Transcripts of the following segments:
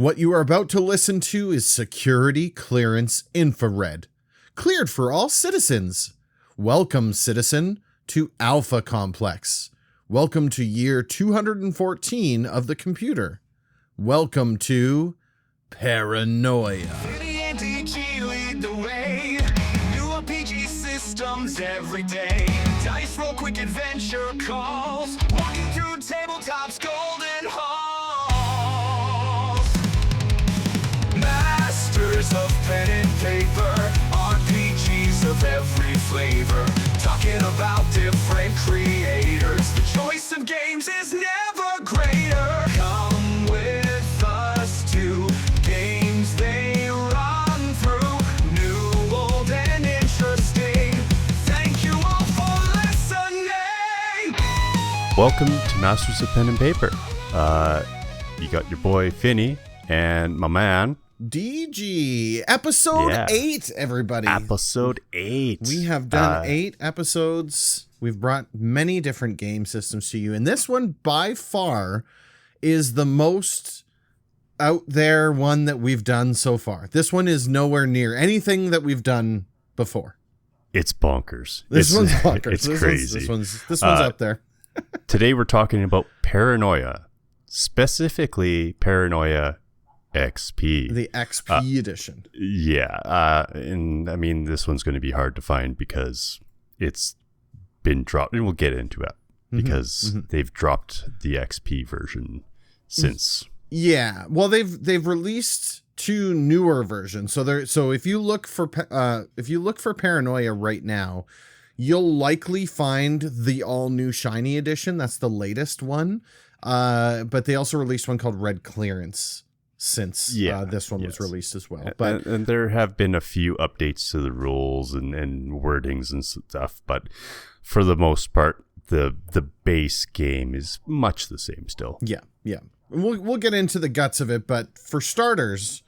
What you are about to listen to is Security Clearance Infrared, cleared for all citizens. Welcome, citizen, to Alpha Complex. Welcome to year 214 of the computer. Welcome to Paranoia. Lead the way. New RPG systems every day. Dice roll quick adventure calls. Walking through tabletop's golden halls. Masters of pen and paper. RPGs of every flavor. Talking about different creators. The choice of games is never greater. Come with us to games they run through. New, old, and interesting. Thank you all for listening. Welcome to Masters of Pen and Paper. You got your boy Finny and my man DG, episode 8, everybody. Episode 8. We have done 8 episodes. We've brought many different game systems to you, and this one by far is the most out there one that we've done so far. This one is nowhere near anything that we've done before. It's bonkers. This one's bonkers. It's crazy. This one's up there. Today we're talking about Paranoia, specifically Paranoia XP. The XP edition. Yeah. And I mean, this one's going to be hard to find because it's been dropped. And we'll get into it because they've dropped the XP version since. Yeah. Well, they've released 2 newer versions. So if you look for Paranoia right now, you'll likely find the all new shiny edition. That's the latest one. But they also released one called Red Clearance since this one was released as well. But and there have been a few updates to the rules and wordings and stuff, but for the most part, the base game is much the same still. Yeah. We'll get into the guts of it, but for starters,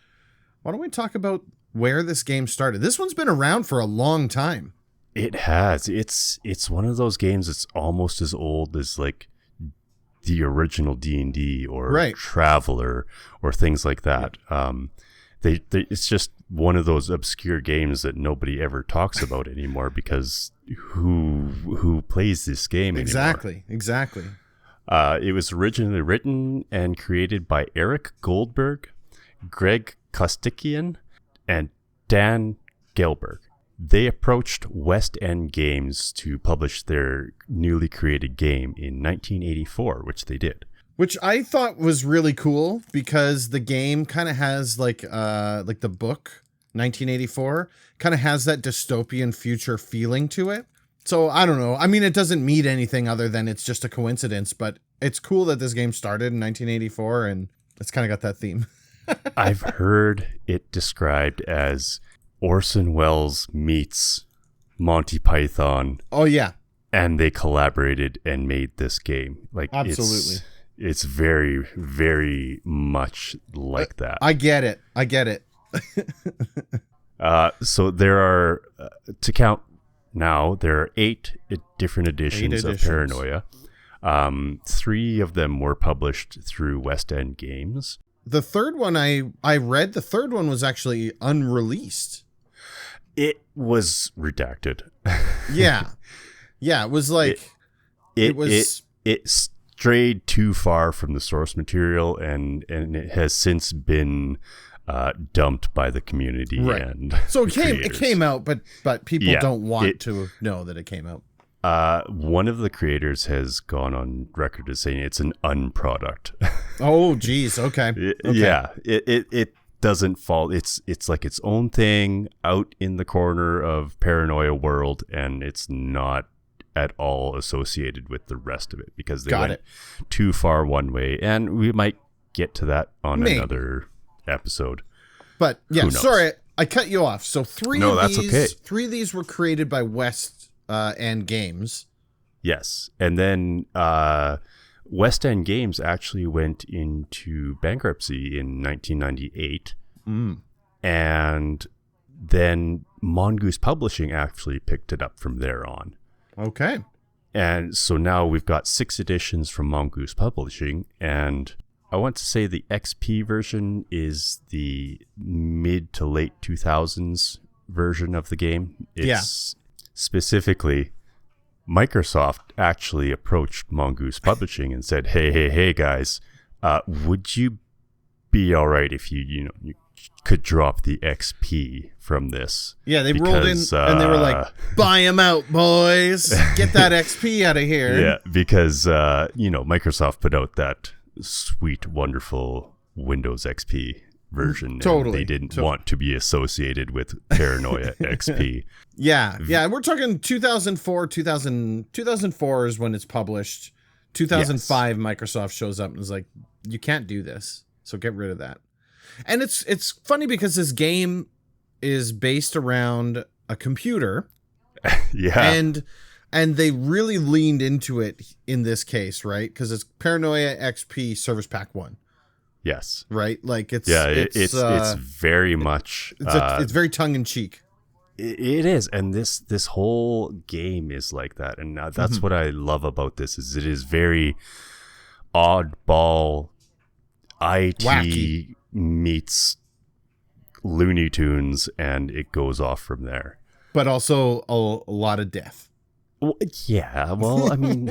why don't we talk about where this game started? This one's been around for a long time. It has. It's one of those games that's almost as old as like the original D&D or Traveler or things like that. It's just one of those obscure games that nobody ever talks about anymore because who plays this game anymore? Exactly. It was originally written and created by Eric Goldberg, Greg Kostikian, and Dan Gelberg. They approached West End Games to publish their newly created game in 1984, which they did. Which I thought was really cool because the game kind of has like the book 1984 kind of has that dystopian future feeling to it. So I don't know. I mean, it doesn't mean anything other than it's just a coincidence, but it's cool that this game started in 1984 and it's kind of got that theme. I've heard it described as Orson Welles meets Monty Python. Oh yeah. And they collaborated and made this game. Like absolutely. It's very, very much like that. I get it. So there are, to count now, there are 8 different editions of Paranoia. 3 of them were published through West End Games. The third one I read, the third one was actually unreleased. It was redacted. Yeah. It was like it strayed too far from the source material and it has since been dumped by the community. Right. And so it came out, but people don't want to know that it came out. One of the creators has gone on record as saying it's an unproduct. Oh, geez. Okay. Yeah. It doesn't fall. It's like its own thing out in the corner of Paranoia world, and it's not at all associated with the rest of it because they went too far one way, and we might get to that on another episode. But yeah, sorry, I cut you off. So 3 of these were created by West End Games. Yes, and then West End Games actually went into bankruptcy in 1998, and then Mongoose Publishing actually picked it up from there on. Okay. And so now we've got 6 editions from Mongoose Publishing, and I want to say the XP version is the mid to late 2000s version of the game. It's specifically Microsoft actually approached Mongoose Publishing and said, hey guys, would you be all right if you could drop the XP from this? Yeah, they rolled in and they were like, buy them out, boys. Get that XP out of here. Yeah, because, Microsoft put out that sweet, wonderful Windows XP version. Totally. And they didn't want to be associated with Paranoia XP. Yeah. We're talking 2004 is when it's published. 2005, yes. Microsoft shows up and is like, you can't do this. So get rid of that. And it's funny because this game is based around a computer. Yeah. And they really leaned into it in this case, right? Because it's Paranoia XP Service Pack 1. Yes. Right? Like it's very much it's very tongue in cheek. It is, and this whole game is like that, and that's what I love about this is it is very oddball IT wacky meets Looney Tunes, and it goes off from there. But also a lot of death. Well, yeah, well, I mean,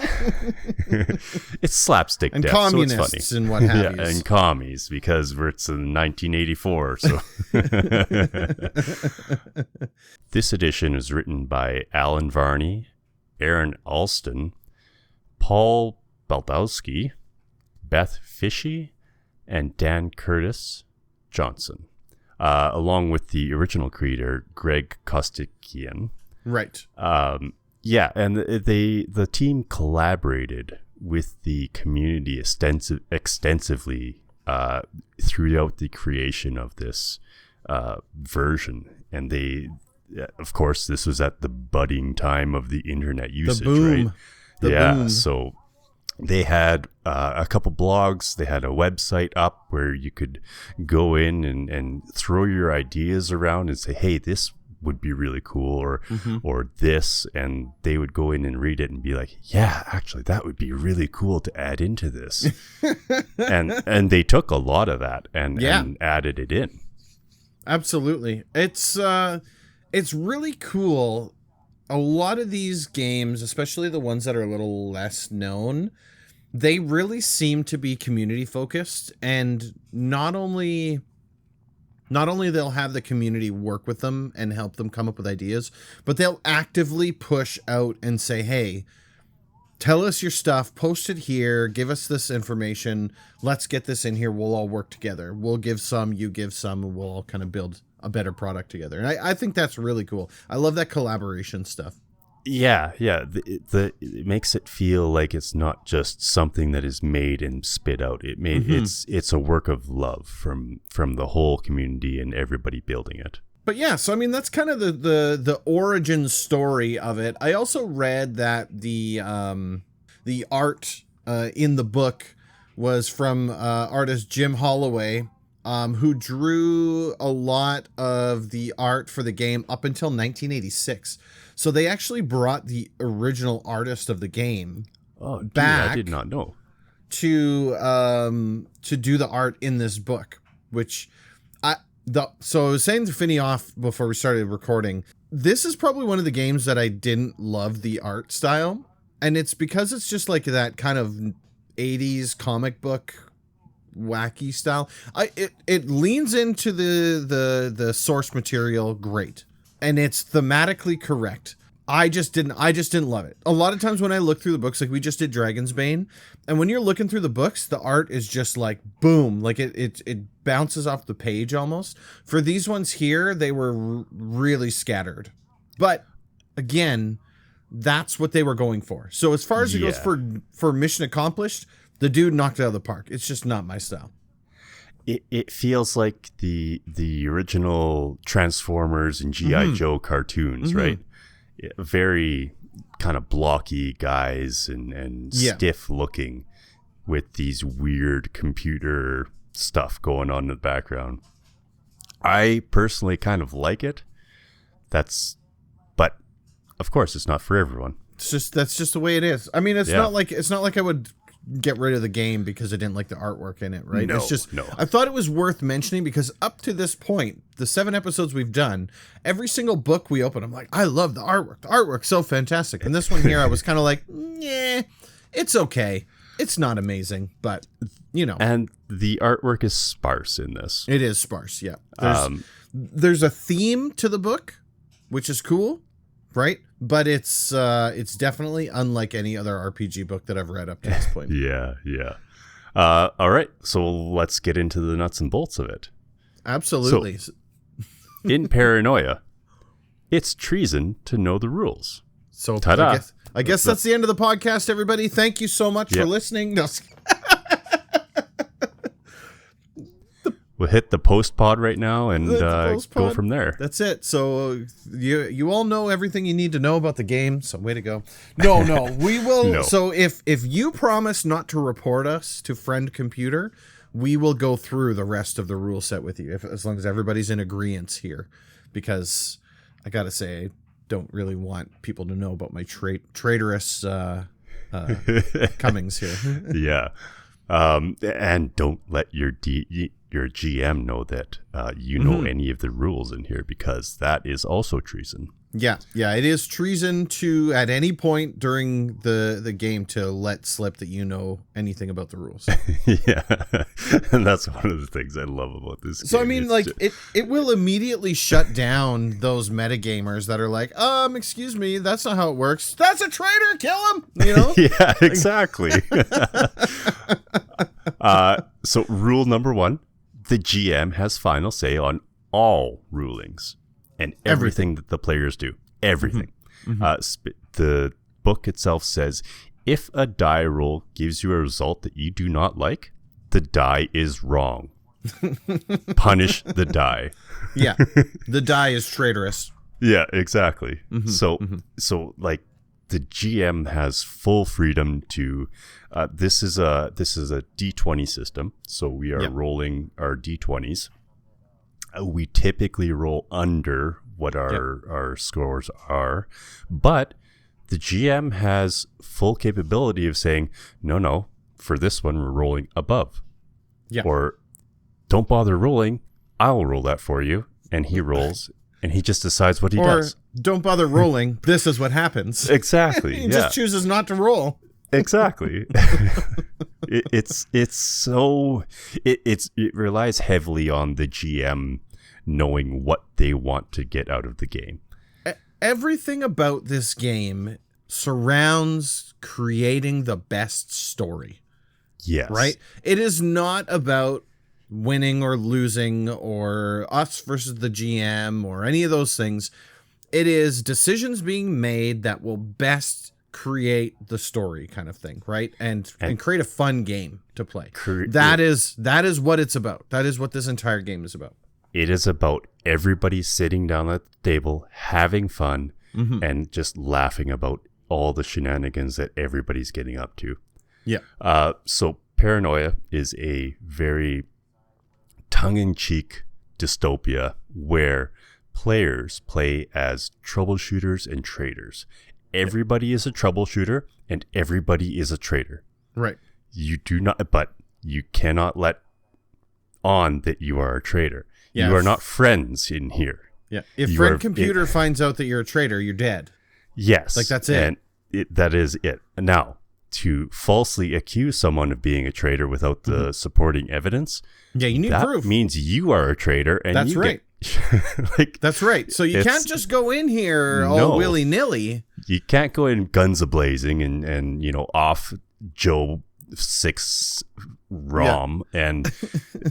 it's slapstick and death, communists, so it's funny. And what have you. Yeah, and commies, because it's in 1984. So this edition is written by Alan Varney, Aaron Alston, Paul Baldowski, Beth Fishy, and Dan Curtis Johnson, along with the original creator, Greg Kostikian. Right. Yeah, and the team collaborated with the community extensively throughout the creation of this version. And they, of course, this was at the budding time of the internet usage, the boom. right? The boom. So they had a couple blogs. They had a website up where you could go in and throw your ideas around and say, hey, this would be really cool, or this, and they would go in and read it and be like, yeah, actually that would be really cool to add into this. and they took a lot of that and added it in. Absolutely. It's really cool. A lot of these games, especially the ones that are a little less known, they really seem to be community focused, and not only they'll have the community work with them and help them come up with ideas, but they'll actively push out and say, hey, tell us your stuff, post it here, give us this information, let's get this in here, we'll all work together. We'll give some, you give some, and we'll all kind of build a better product together. And I think that's really cool. I love that collaboration stuff. Yeah. It makes it feel like it's not just something that is made and spit out. It's a work of love from the whole community and everybody building it. But yeah, so I mean that's kind of the origin story of it. I also read that the art in the book was from artist Jim Holloway, who drew a lot of the art for the game up until 1986. So they actually brought the original artist of the game back. I did not know. To do the art in this book, which so I was saying to Finney off before we started recording, this is probably one of the games that I didn't love the art style, and it's because it's just like that kind of 80s comic book wacky style. It leans into the source material great, and it's thematically correct. I just didn't love it. A lot of times when I look through the books, like we just did Dragon's Bane, and when you're looking through the books, the art is just like boom, like it bounces off the page almost. For these ones here, they were really scattered. But again, that's what they were going for. So as far as it goes for mission accomplished, the dude knocked it out of the park. It's just not my style. It feels like the original Transformers and G.I. Joe cartoons, right? Very kind of blocky guys and stiff looking with these weird computer stuff going on in the background. I personally kind of like it. But of course it's not for everyone. That's just the way it is. I mean, it's not like I would get rid of the game because I didn't like the artwork in it, right? No, It's just, no. I thought it was worth mentioning because up to this point, the 7 episodes we've done, every single book we open, I'm like, I love the artwork. The artwork's so fantastic. And this one here, I was kind of like, yeah, it's okay. It's not amazing, but you know. And the artwork is sparse in this. It is sparse, yeah. There's a theme to the book, which is cool, right? But it's definitely unlike any other RPG book that I've read up to this point. Yeah. All right, so let's get into the nuts and bolts of it. Absolutely. So, in Paranoia, it's treason to know the rules. So Ta-da. I guess that's the end of the podcast, everybody. Thank you so much for listening. No. We'll hit the post pod right now and go from there. That's it. So you all know everything you need to know about the game. So way to go. No, we will. No. So if you promise not to report us to Friend Computer, we will go through the rest of the rule set with you, as long as everybody's in agreement here. Because I gotta say, I don't really want people to know about my traitorous comings here. Yeah. And don't let your GM know that you know any of the rules in here, because that is also treason. Yeah, it is treason to, at any point during the game, to let slip that you know anything about the rules. Yeah, and that's one of the things I love about this game. So, I mean, like, it will immediately shut down those metagamers that are like, excuse me, that's not how it works. That's a traitor, kill him, you know? Yeah, exactly. So, rule number 1, the GM has final say on all rulings. And everything that the players do. Everything. The book itself says, if a die roll gives you a result that you do not like, the die is wrong. Punish the die. Yeah. The die is traitorous. Yeah, exactly. So so like the GM has full freedom to this is a D20 system. So we are rolling our D20s. We typically roll under what our scores are, but the GM has full capability of saying, no, for this one, we're rolling above. Yeah. Or don't bother rolling, I'll roll that for you. And he rolls, and he just decides what he does. Don't bother rolling, this is what happens. Exactly. He just chooses not to roll. Exactly. It relies heavily on the GM knowing what they want to get out of the game. Everything about this game surrounds creating the best story. Yes. Right? It is not about winning or losing or us versus the GM or any of those things. It is decisions being made that will best create the story, kind of thing, right? And create a fun game to play. That is what it's about. That is what this entire game is about. It is about everybody sitting down at the table, having fun, and just laughing about all the shenanigans that everybody's getting up to. Yeah. So Paranoia is a very tongue-in-cheek dystopia where players play as troubleshooters and traitors. Everybody is a troubleshooter and everybody is a traitor. Right. But you cannot let on that you are a traitor. Yeah, you are not friends in here. Yeah. If Friend Computer finds out that you're a traitor, you're dead. Yes. Like, that's it. And that is it. Now, to falsely accuse someone of being a traitor without the supporting evidence, you need proof. That means you are a traitor. And that's right. That's right. So you can't just go in here all willy-nilly. You can't go in guns a-blazing and off Joe 6 ROM and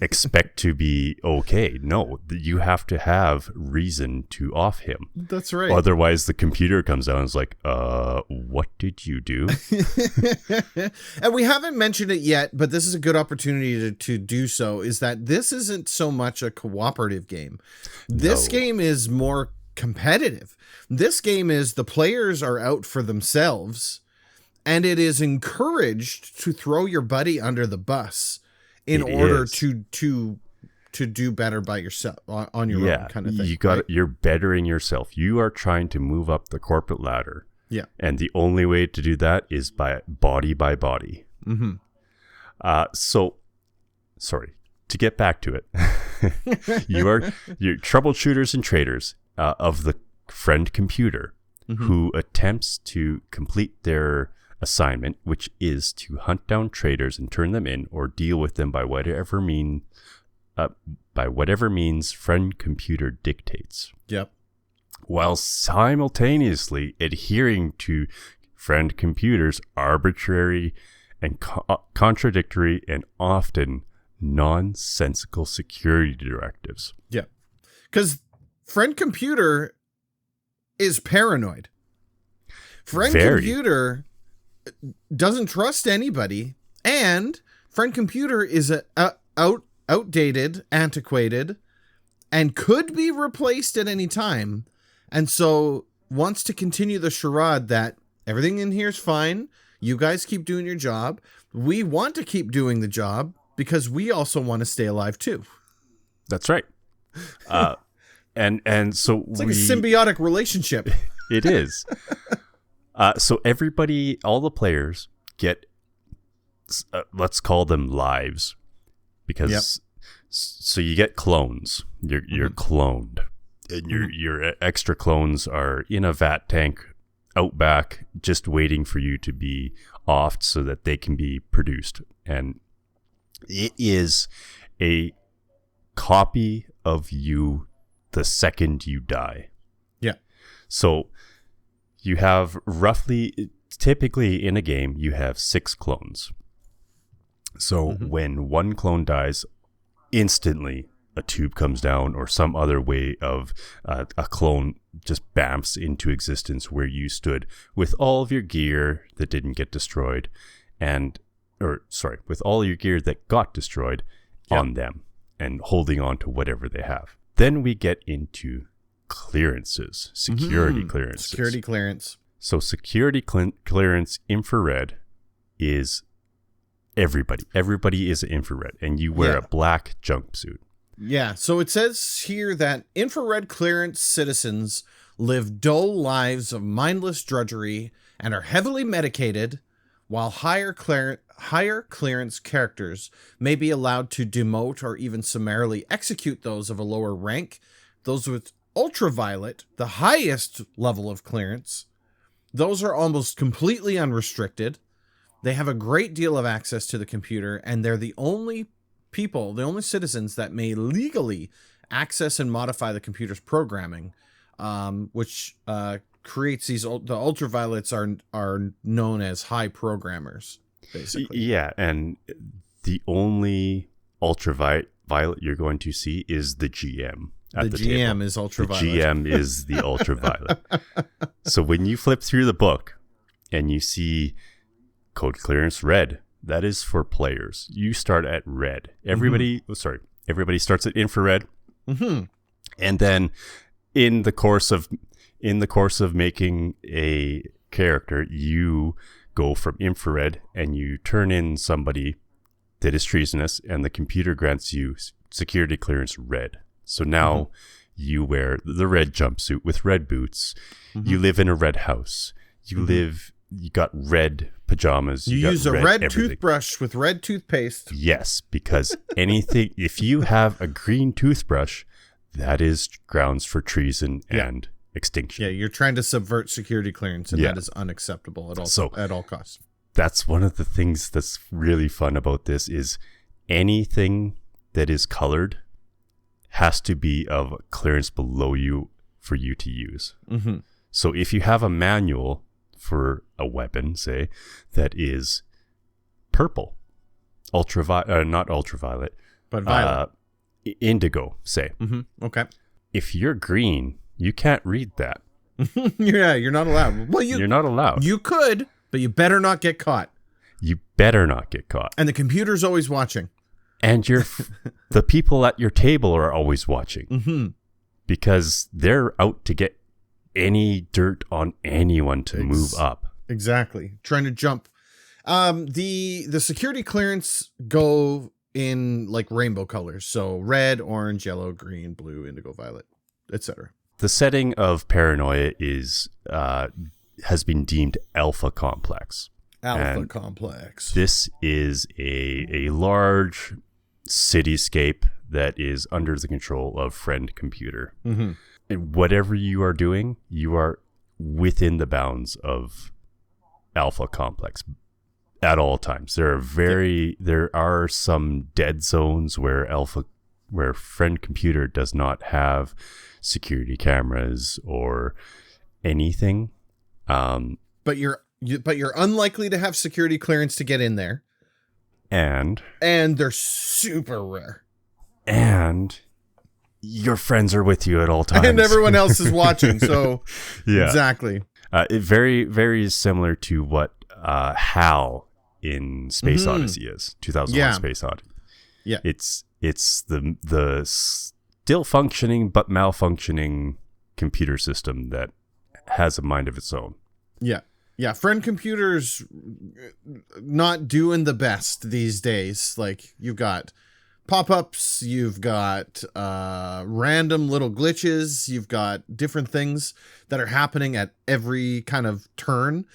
expect to be okay. No, you have to have reason to off him. That's right. Otherwise, the computer comes out and is like, what did you do? And we haven't mentioned it yet, but this is a good opportunity to do so, is that this isn't so much a cooperative game. This game is more competitive. This game is the players are out for themselves, and it is encouraged to throw your buddy under the bus in order to do better by yourself on your own, kind of thing. You're bettering yourself. You are trying to move up the corporate ladder. Yeah. And the only way to do that is by body. Mm-hmm. So, sorry, to get back to it, you're troubleshooters and traders of the friend computer who attempts to complete their assignment, which is to hunt down traders and turn them in or deal with them by whatever means friend computer dictates. Yep. While simultaneously adhering to friend computer's arbitrary and contradictory and often nonsensical security directives. Yeah. Because friend computer is paranoid. Friend computer doesn't trust anybody, and friend computer is outdated, antiquated, and could be replaced at any time, and so wants to continue the charade that everything in here is fine. You guys keep doing your job. We want to keep doing the job because we also want to stay alive too. That's right. And so it's like a symbiotic relationship. It is. So everybody, all the players get, let's call them lives, because so you get clones. You're cloned, and your extra clones are in a vat tank out back, just waiting for you to be offed so that they can be produced. And it is a copy of you the second you die. Yeah. So you have typically in a game, you have 6 clones. So when one clone dies, instantly a tube comes down or some other way of a clone just bamps into existence where you stood with all of your gear that didn't get destroyed with all your gear that got destroyed on them and holding on to whatever they have. Then we get into clearances, security clearances. Security clearance. So security clearance infrared is everybody. Everybody is infrared, and you wear a black jumpsuit. Yeah, so it says here that infrared clearance citizens live dull lives of mindless drudgery and are heavily medicated, while higher clearance characters may be allowed to demote or even summarily execute those of a lower rank. Those with ultraviolet, the highest level of clearance, those are almost completely unrestricted. They have a great deal of access to the computer, and they're the only citizens that may legally access and modify the computer's programming, which creates these. The ultraviolets are known as high programmers, basically. Yeah, and the only ultraviolet you're going to see is the GM. The GM table. is ultraviolet. The GM is the ultraviolet. So when you flip through the book and you see code clearance red, that is for players. You start at red. Everybody starts at infrared. And then in the course of making a character, you go from infrared and you turn in somebody that is treasonous, and the computer grants you security clearance red. So now you wear the red jumpsuit with red boots. You live in a red house. You got red pajamas. You use a red toothbrush with red toothpaste. Yes, because if you have a green toothbrush, that is grounds for treason and extinction. Yeah, you're trying to subvert security clearance, and that is unacceptable at all costs. That's one of the things that's really fun about this is anything that is colored has to be of clearance below you for you to use. So if you have a manual for a weapon, say, that is purple, not ultraviolet, but violet, indigo, say. Okay. If you're green, you can't read that. Yeah, you're not allowed. Well, you're not allowed. You could, but you better not get caught. You better not get caught. And the computer's always watching. And the people at your table are always watching because they're out to get any dirt on anyone to move up. Exactly. Trying to jump. The security clearance go in like rainbow colors. So red, orange, yellow, green, blue, indigo, violet, etc. The setting of Paranoia has been deemed alpha complex. Alpha complex. This is a large cityscape that is under the control of friend computer. Mm-hmm. And whatever you are doing, you are within the bounds of alpha complex at all times. There are some dead zones where friend computer does not have security cameras or anything. But you're unlikely to have security clearance to get in there. And they're super rare. And your friends are with you at all times. And everyone else is watching. So yeah. Exactly. It very similar to what HAL in Space Odyssey is. 2001 Space Odyssey. Yeah. It's the still functioning but malfunctioning computer system that has a mind of its own. Yeah. Yeah, friend computers not doing the best these days. Like, you've got pop-ups, you've got random little glitches, you've got different things that are happening at every kind of turn.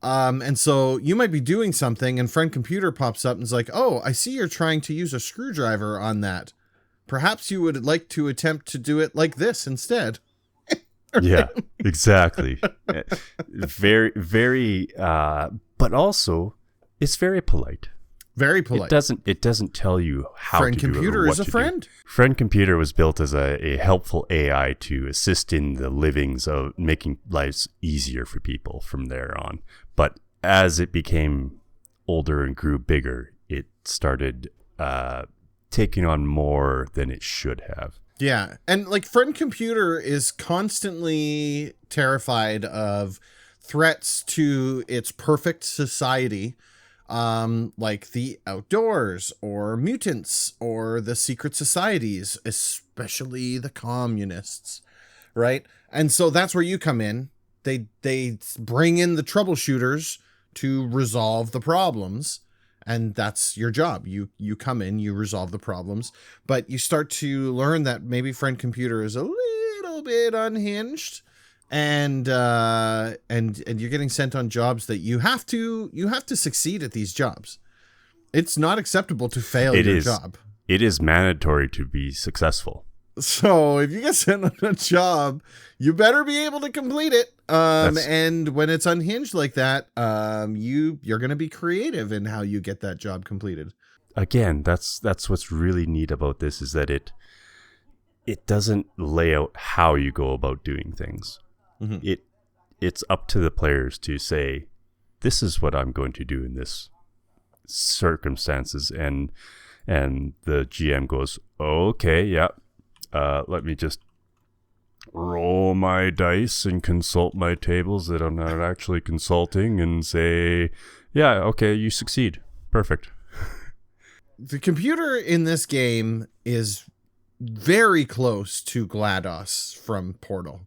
And so you might be doing something and friend computer pops up and is like, oh, I see you're trying to use a screwdriver on that. Perhaps you would like to attempt to do it like this instead. Yeah, exactly. Very, but also it's very polite. Very polite. It doesn't tell you how friend to do it or computer what is a to friend. do. Friend computer was built as a helpful AI to assist in the livings of making lives easier for people from there on. But as it became older and grew bigger, it started taking on more than it should have. Yeah. And like friend computer is constantly terrified of threats to its perfect society, like the outdoors or mutants or the secret societies, especially the communists, right? And so that's where you come in. They bring in the troubleshooters to resolve the problems. And that's your job. You come in, you resolve the problems, but you start to learn that maybe friend computer is a little bit unhinged, and you're getting sent on jobs that you have to succeed at these jobs. It's not acceptable to fail your job. It is mandatory to be successful. So if you get sent on a job, you better be able to complete it. And when it's unhinged like that, you're going to be creative in how you get that job completed. Again, that's what's really neat about this is that it doesn't lay out how you go about doing things. Mm-hmm. It's up to the players to say, this is what I'm going to do in this circumstances, and the GM goes, okay, yeah. Let me just roll my dice and consult my tables that I'm not actually consulting and say, yeah, okay, you succeed. Perfect. The computer in this game is very close to GLaDOS from Portal.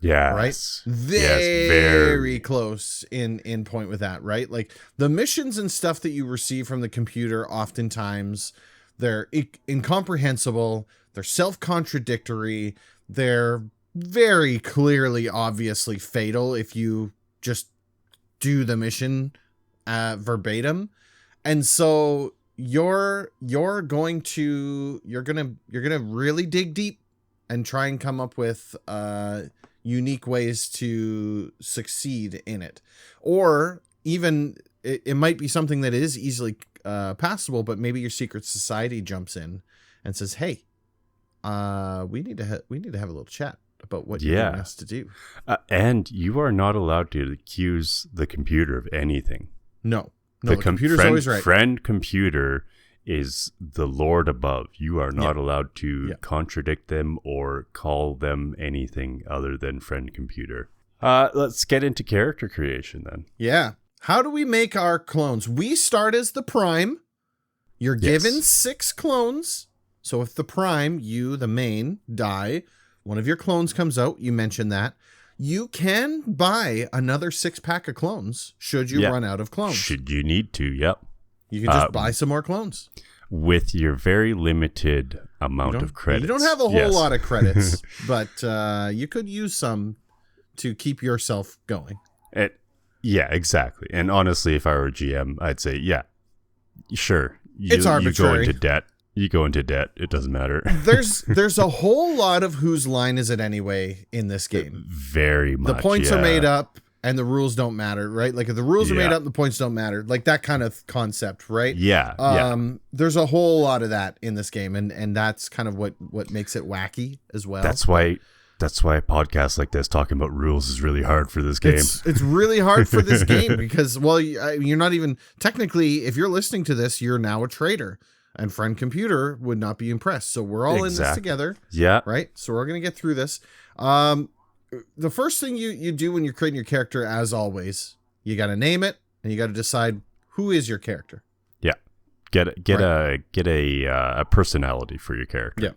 Yeah. Right? Very close in point with that, right? Like the missions and stuff that you receive from the computer, oftentimes they're incomprehensible. They're self-contradictory. They're very clearly, obviously fatal if you just do the mission verbatim. And so you're gonna really dig deep and try and come up with unique ways to succeed in it. Or even it might be something that is easily passable, but maybe your secret society jumps in and says, hey, we need to have a little chat about what you're asking us to do. And you are not allowed to accuse the computer of anything. No, the computer's always right. Friend computer is the Lord above. You are not allowed to contradict them or call them anything other than friend computer. Let's get into character creation then. Yeah. How do we make our clones? We start as the Prime. You're given 6 clones. So if the Prime, you, the main, die, one of your clones comes out. You mentioned that. You can buy another 6-pack of clones should you run out of clones. Should you need to, yep. You can just buy some more clones. With your very limited amount of credits. You don't have a whole lot of credits, but you could use some to keep yourself going. Yeah, exactly. And honestly, if I were a GM, I'd say, yeah, sure. It's arbitrary. You go into debt. It doesn't matter. There's a whole lot of whose line is it anyway in this game. Very much. The points are made up and the rules don't matter, right? Like if the rules are made up, the points don't matter. Like that kind of concept, right? Yeah. There's a whole lot of that in this game, and that's kind of what makes it wacky as well. That's why podcasts like this talking about rules is really hard for this game. It's really hard for this game because, well, you're not even technically, if you're listening to this, you're now a trader, and Friend Computer would not be impressed. So we're all in this together. Yeah. Right. So we're going to get through this. The first thing you do when you're creating your character, as always, you got to name it and you got to decide who is your character. Yeah. Get a personality for your character.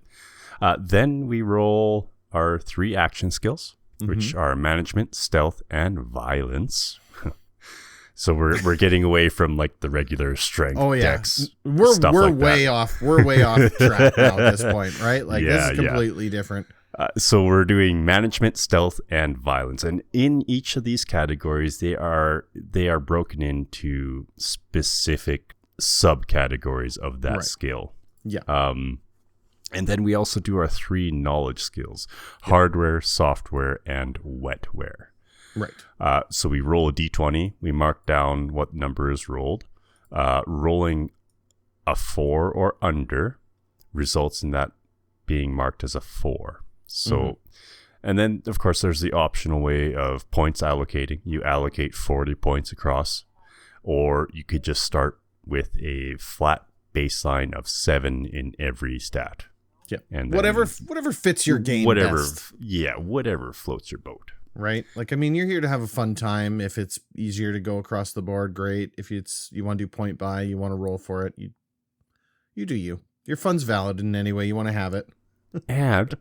Yeah. Then we roll our 3 action skills, which are management, stealth, and violence. So we're getting away from like the regular strength. Oh yeah, dex, we're way off. We're way off track now at this point, right? Like this is completely different. So we're doing management, stealth, and violence, and in each of these categories, they are broken into specific subcategories of that skill. Yeah. And then we also do our 3 knowledge skills: hardware, software, and wetware. Right. So we roll a d20. We mark down what number is rolled. Rolling a 4 or under results in that being marked as a 4. So, and then of course there's the optional way of points allocating. You allocate 40 points across, or you could just start with a flat baseline of 7 in every stat. Yeah. And whatever fits your game best. Yeah, whatever floats your boat. Right? Like, I mean, you're here to have a fun time. If it's easier to go across the board, great. If you want to do point buy, you want to roll for it, you do you. Your fun's valid in any way you want to have it. And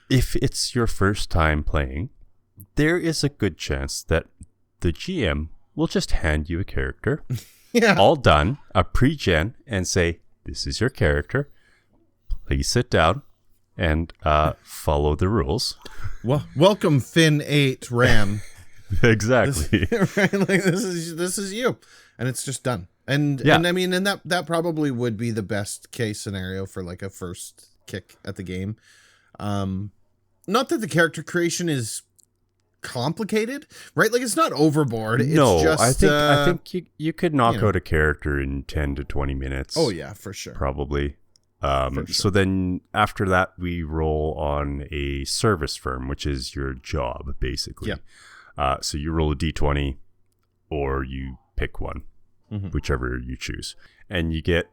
if it's your first time playing, there is a good chance that the GM will just hand you a character, all done, a pre-gen, and say, this is your character. Please sit down and follow the rules. Well, welcome Finn 8 Ram. Exactly. Right? Like this is you, and it's just done. And I mean, and that probably would be the best case scenario for like a first kick at the game. Not that the character creation is complicated, right? Like it's not overboard. No, it's just, I think you could knock out a character in 10 to 20 minutes. Oh yeah, for sure. Probably. So then after that, we roll on a service firm, which is your job, basically. Yeah. So you roll a d20 or you pick one, whichever you choose. And you get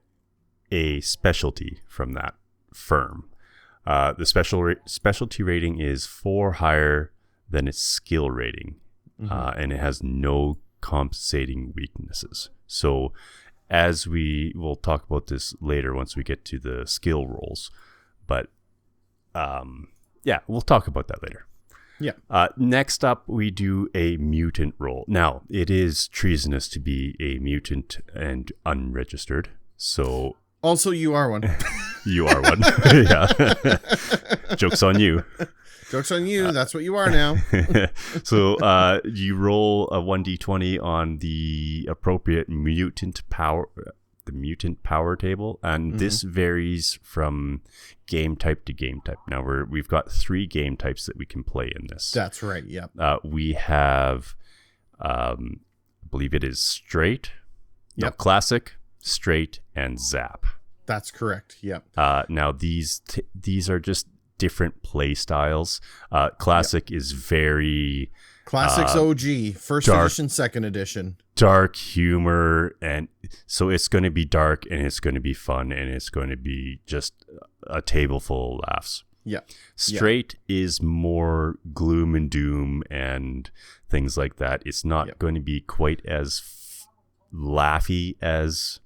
a specialty from that firm. The specialty rating is 4 higher than its skill rating, and it has no compensating weaknesses. So as we will talk about this later once we get to the skill rolls, but we'll talk about that later. Yeah. Next up, we do a mutant roll. Now, it is treasonous to be a mutant and unregistered, so... Also, you are one. You are one. Yeah. Joke's on you. Joke's on you. That's what you are now. So you roll a 1d20 on the appropriate mutant power, the mutant power table, and this varies from game type to game type. Now we've got 3 game types that we can play in this. That's right. Yep. We have, I believe it is straight, classic, straight, and zap. That's correct. Yep. Now these are just different play styles. Classic is very Classics OG, first edition, second edition. Dark humor, and so it's going to be dark and it's going to be fun and it's going to be just a table full of laughs. Yeah. Straight is more gloom and doom and things like that. It's not going to be quite as laughy as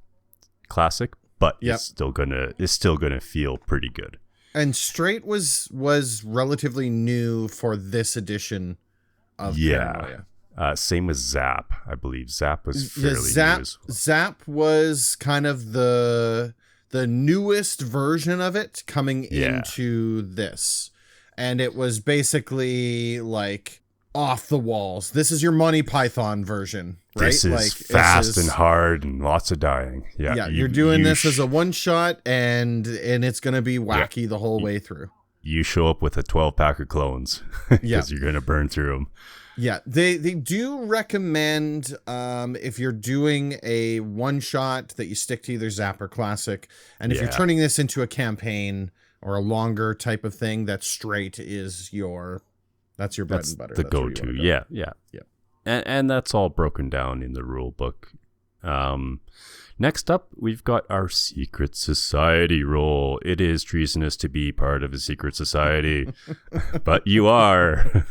classic, but it's still gonna feel pretty good. And straight was relatively new for this edition of Paranoia. Same with Zap. I believe Zap was fairly new. Zap was kind of the newest version of it coming into this, and it was basically like off the walls. This is your Monty Python version, right? This is fast and hard and lots of dying. Yeah, you're doing this as a one shot, and it's going to be wacky the whole way through. You show up with a 12-pack of clones because you're going to burn through them. Yeah, they do recommend if you're doing a one shot that you stick to either Zap or Classic, and if you're turning this into a campaign or a longer type of thing, that straight is that's your bread and butter. The go-to. Yeah. And that's all broken down in the rule book. Next up, we've got our secret society role. It is treasonous to be part of a secret society, but you are.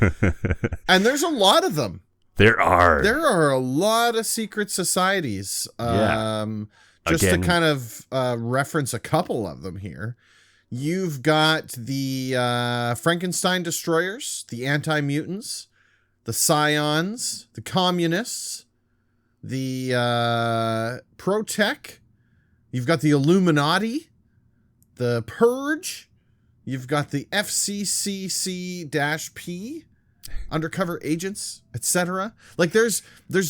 And there's a lot of them. There are a lot of secret societies. Just to kind of reference a couple of them here. You've got the Frankenstein destroyers, the anti-mutants, the scions, the communists, the pro-tech. You've got the Illuminati, the Purge. You've got the FCCC-P, undercover agents, etc. Like there's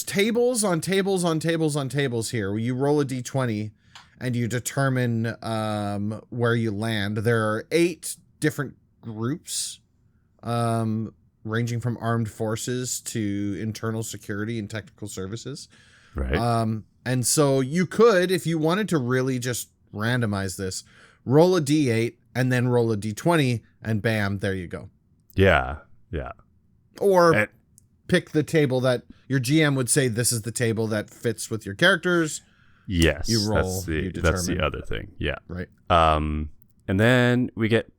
tables on tables on tables on tables here where you roll a d20 and you determine where you land. There are 8 different groups, ranging from armed forces to internal security and technical services. Right. And so you could, if you wanted to really just randomize this, roll a d8 and then roll a d20, and bam, there you go. Yeah. Or pick the table that your GM would say, this is the table that fits with your characters. Yes, you roll. That's the other thing. Yeah. Right. And then we get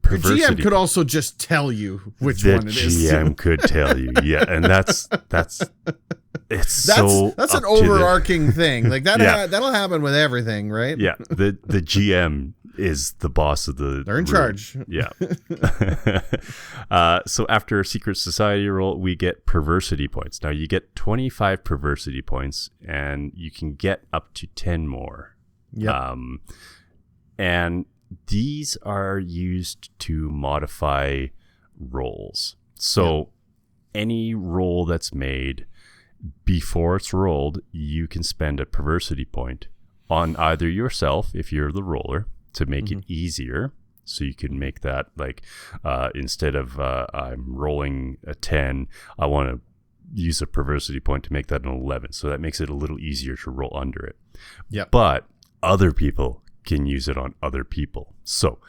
perversity. The GM could also just tell you which one it is. The GM could tell you. Yeah, and that's an overarching thing. Like that. That'll happen with everything, right? Yeah. The GM is the boss of the. They're in charge. Yeah. So after a secret society roll, we get perversity points. Now you get 25 perversity points, and you can get up to 10 more. Yeah. And these are used to modify rolls. So any roll that's made before it's rolled, you can spend a perversity point on either yourself, if you're the roller, to make it easier. So you can make that like, instead of I'm rolling a 10, I want to use a perversity point to make that an 11. So that makes it a little easier to roll under it. Yeah. But other people can use it on other people. So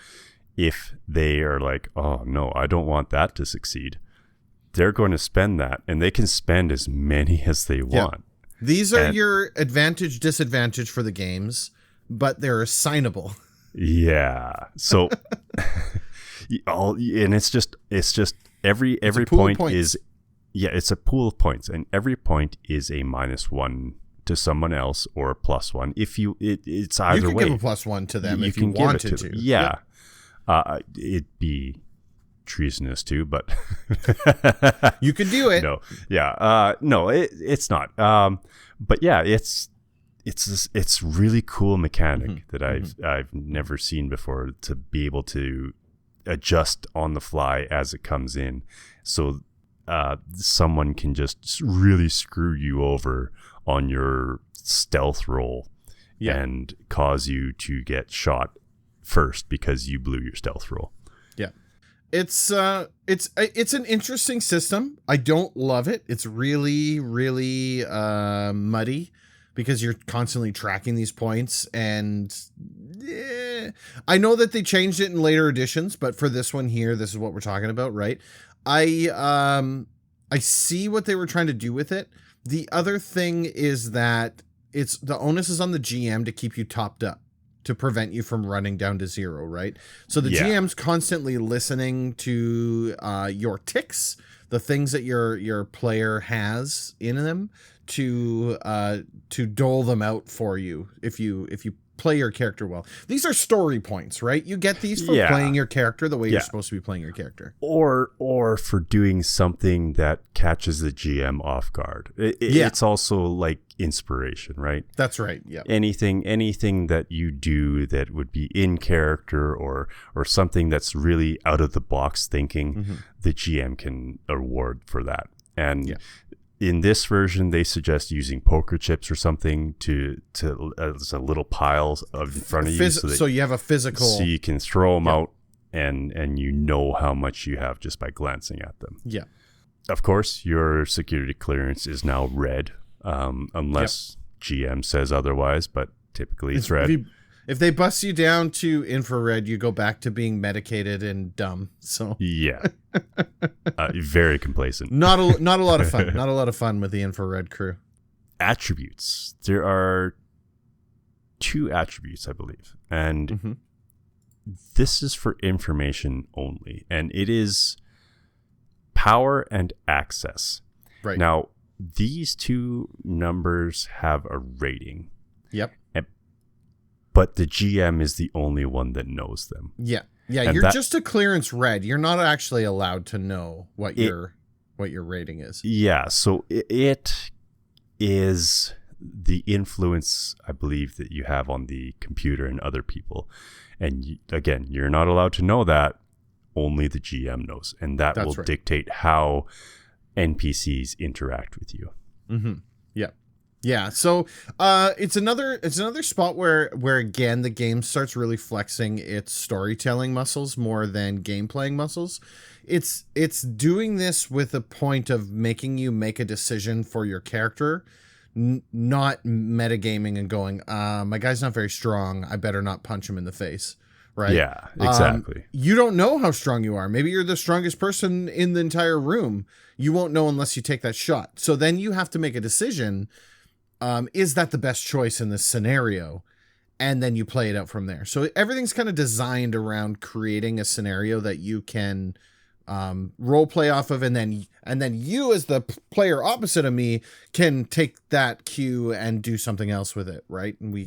if they are like, oh no, I don't want that to succeed, they're going to spend that, and they can spend as many as they want. These are your advantage, disadvantage for the games, but they're assignable. Yeah. So and it's just every point is, it's a pool of points, and every point is a -1 to someone else or a +1. If it's either way. You can give a +1 to them if you wanted to. Yeah. It'd be treasonous too, but you could do it. No. Yeah. No, it's not. But yeah, it's really cool mechanic that I've never seen before, to be able to adjust on the fly as it comes in. So someone can just really screw you over on your stealth roll and cause you to get shot first because you blew your stealth roll. Yeah. It's an interesting system. I don't love it. It's really, really muddy because you're constantly tracking these points, and I know that they changed it in later editions, but for this one here, this is what we're talking about, right? I see what they were trying to do with it. The other thing is that the onus is on the GM to keep you topped up, to prevent you from running down to 0, right? So the GM's constantly listening to your ticks, the things that your player has in them, to dole them out for you if you play your character well. These are story points, right? You get these for playing your character the way you're supposed to be playing your character. Or for doing something that catches the GM off guard. It's also like inspiration, right? That's right. Yeah. Anything that you do that would be in character or something that's really out of the box thinking, the GM can award for that. And in this version, they suggest using poker chips or something to as a little pile of in front of you, so you have a physical, so you can throw them out, and you know how much you have just by glancing at them. Yeah. Of course, your security clearance is now red, unless GM says otherwise, but typically it's red. If they bust you down to infrared, you go back to being medicated and dumb. So very complacent. Not a lot of fun. Not a lot of fun with the infrared crew. Attributes. There are 2 attributes, I believe, and this is for information only, and it is power and access. Right now, these 2 numbers have a rating. Yep. But the GM is the only one that knows them. Yeah. And you're just a clearance red. You're not actually allowed to know what your rating is. Yeah, so it is the influence, I believe, that you have on the computer and other people. And again, you're not allowed to know that. Only the GM knows. And that will dictate how NPCs interact with you. Mm-hmm. Yeah. Yeah, so it's another spot where again the game starts really flexing its storytelling muscles more than game playing muscles. It's doing this with a point of making you make a decision for your character, not metagaming and going, my guy's not very strong, I better not punch him in the face. Right? Yeah, exactly. You don't know how strong you are. Maybe you're the strongest person in the entire room. You won't know unless you take that shot. So then you have to make a decision. Is that the best choice in this scenario? And then you play it out from there. So everything's kind of designed around creating a scenario that you can role play off of, and then you as the player opposite of me can take that cue and do something else with it, right? And we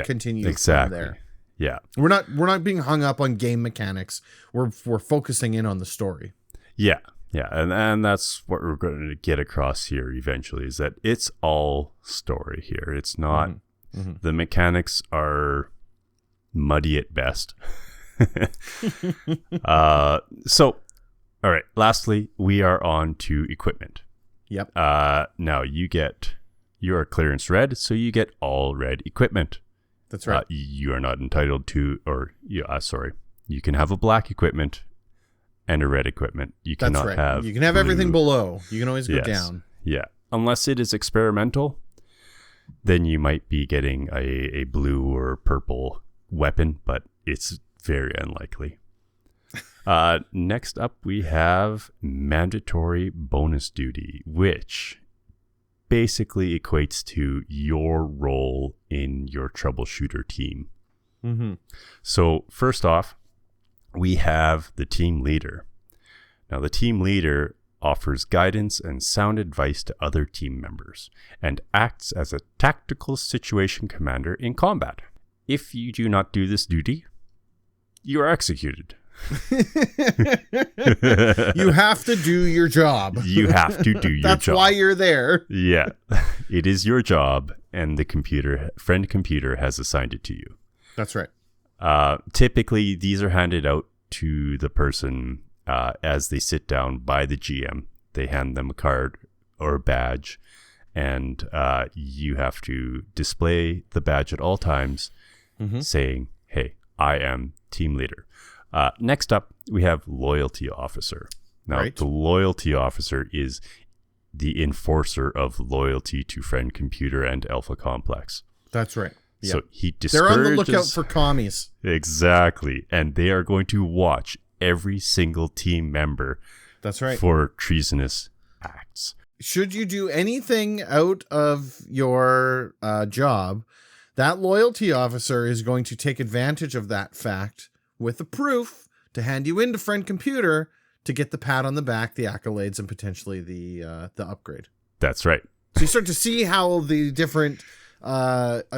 continue from there. Yeah. We're not being hung up on game mechanics. We're focusing in on the story. Yeah. Yeah, and that's what we're going to get across here eventually, is that it's all story here. It's not, the mechanics are muddy at best. So, all right, lastly, we are on to equipment. Yep. Now, you're a clearance red, so you get all red equipment. That's right. You are not entitled to, you can have a black equipment and a red equipment. You cannot have. You can have everything below. You can always go down. Yeah. Unless it is experimental, then you might be getting a blue or purple weapon, but it's very unlikely. Next up, we have mandatory bonus duty, which basically equates to your role in your troubleshooter team. Mm-hmm. So first off, we have the team leader. Now, the team leader offers guidance and sound advice to other team members and acts as a tactical situation commander in combat. If you do not do this duty, you are executed. You have to do your job. You have to do your job. That's why you're there. Yeah. It is your job, and the friend computer has assigned it to you. That's right. Typically, these are handed out to the person as they sit down by the GM. They hand them a card or a badge, and you have to display the badge at all times, saying, "Hey, I am team leader." Next up, we have loyalty officer. Now, the loyalty officer is the enforcer of loyalty to friend computer and Alpha Complex. That's right. So he discourages... They're on the lookout for commies. Exactly. And they are going to watch every single team member. That's right. For treasonous acts. Should you do anything out of your job, that loyalty officer is going to take advantage of that fact with the proof to hand you into friend computer to get the pat on the back, the accolades, and potentially the upgrade. That's right. So you start to see how the different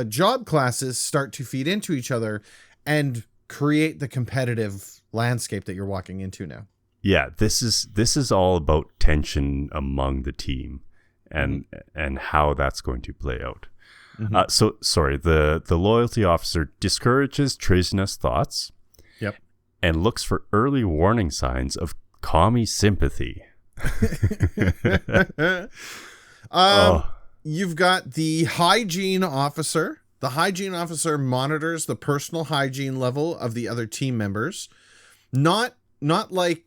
job classes start to feed into each other and create the competitive landscape that you're walking into now. Yeah, this is all about tension among the team and how that's going to play out. The loyalty officer discourages treasonous thoughts. Yep. And looks for early warning signs of commie sympathy. You've got the hygiene officer. The hygiene officer monitors the personal hygiene level of the other team members. Not like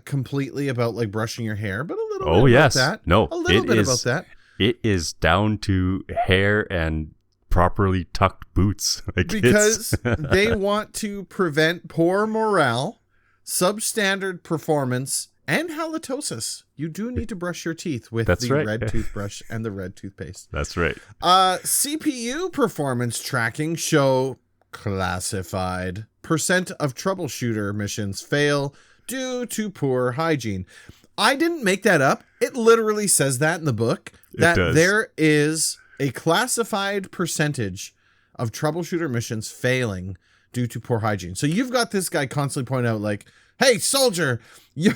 completely about like brushing your hair, but a little bit about that. No, a little bit about that. It is down to hair and properly tucked boots. Like because they want to prevent poor morale, substandard performance, and halitosis. You do need to brush your teeth with red toothbrush and the red toothpaste. That's right. CPU performance tracking show classified. % of troubleshooter missions fail due to poor hygiene. I didn't make that up. It literally says that in the book, that there is a classified percentage of troubleshooter missions failing due to poor hygiene. So you've got this guy constantly pointing out like, hey, soldier, your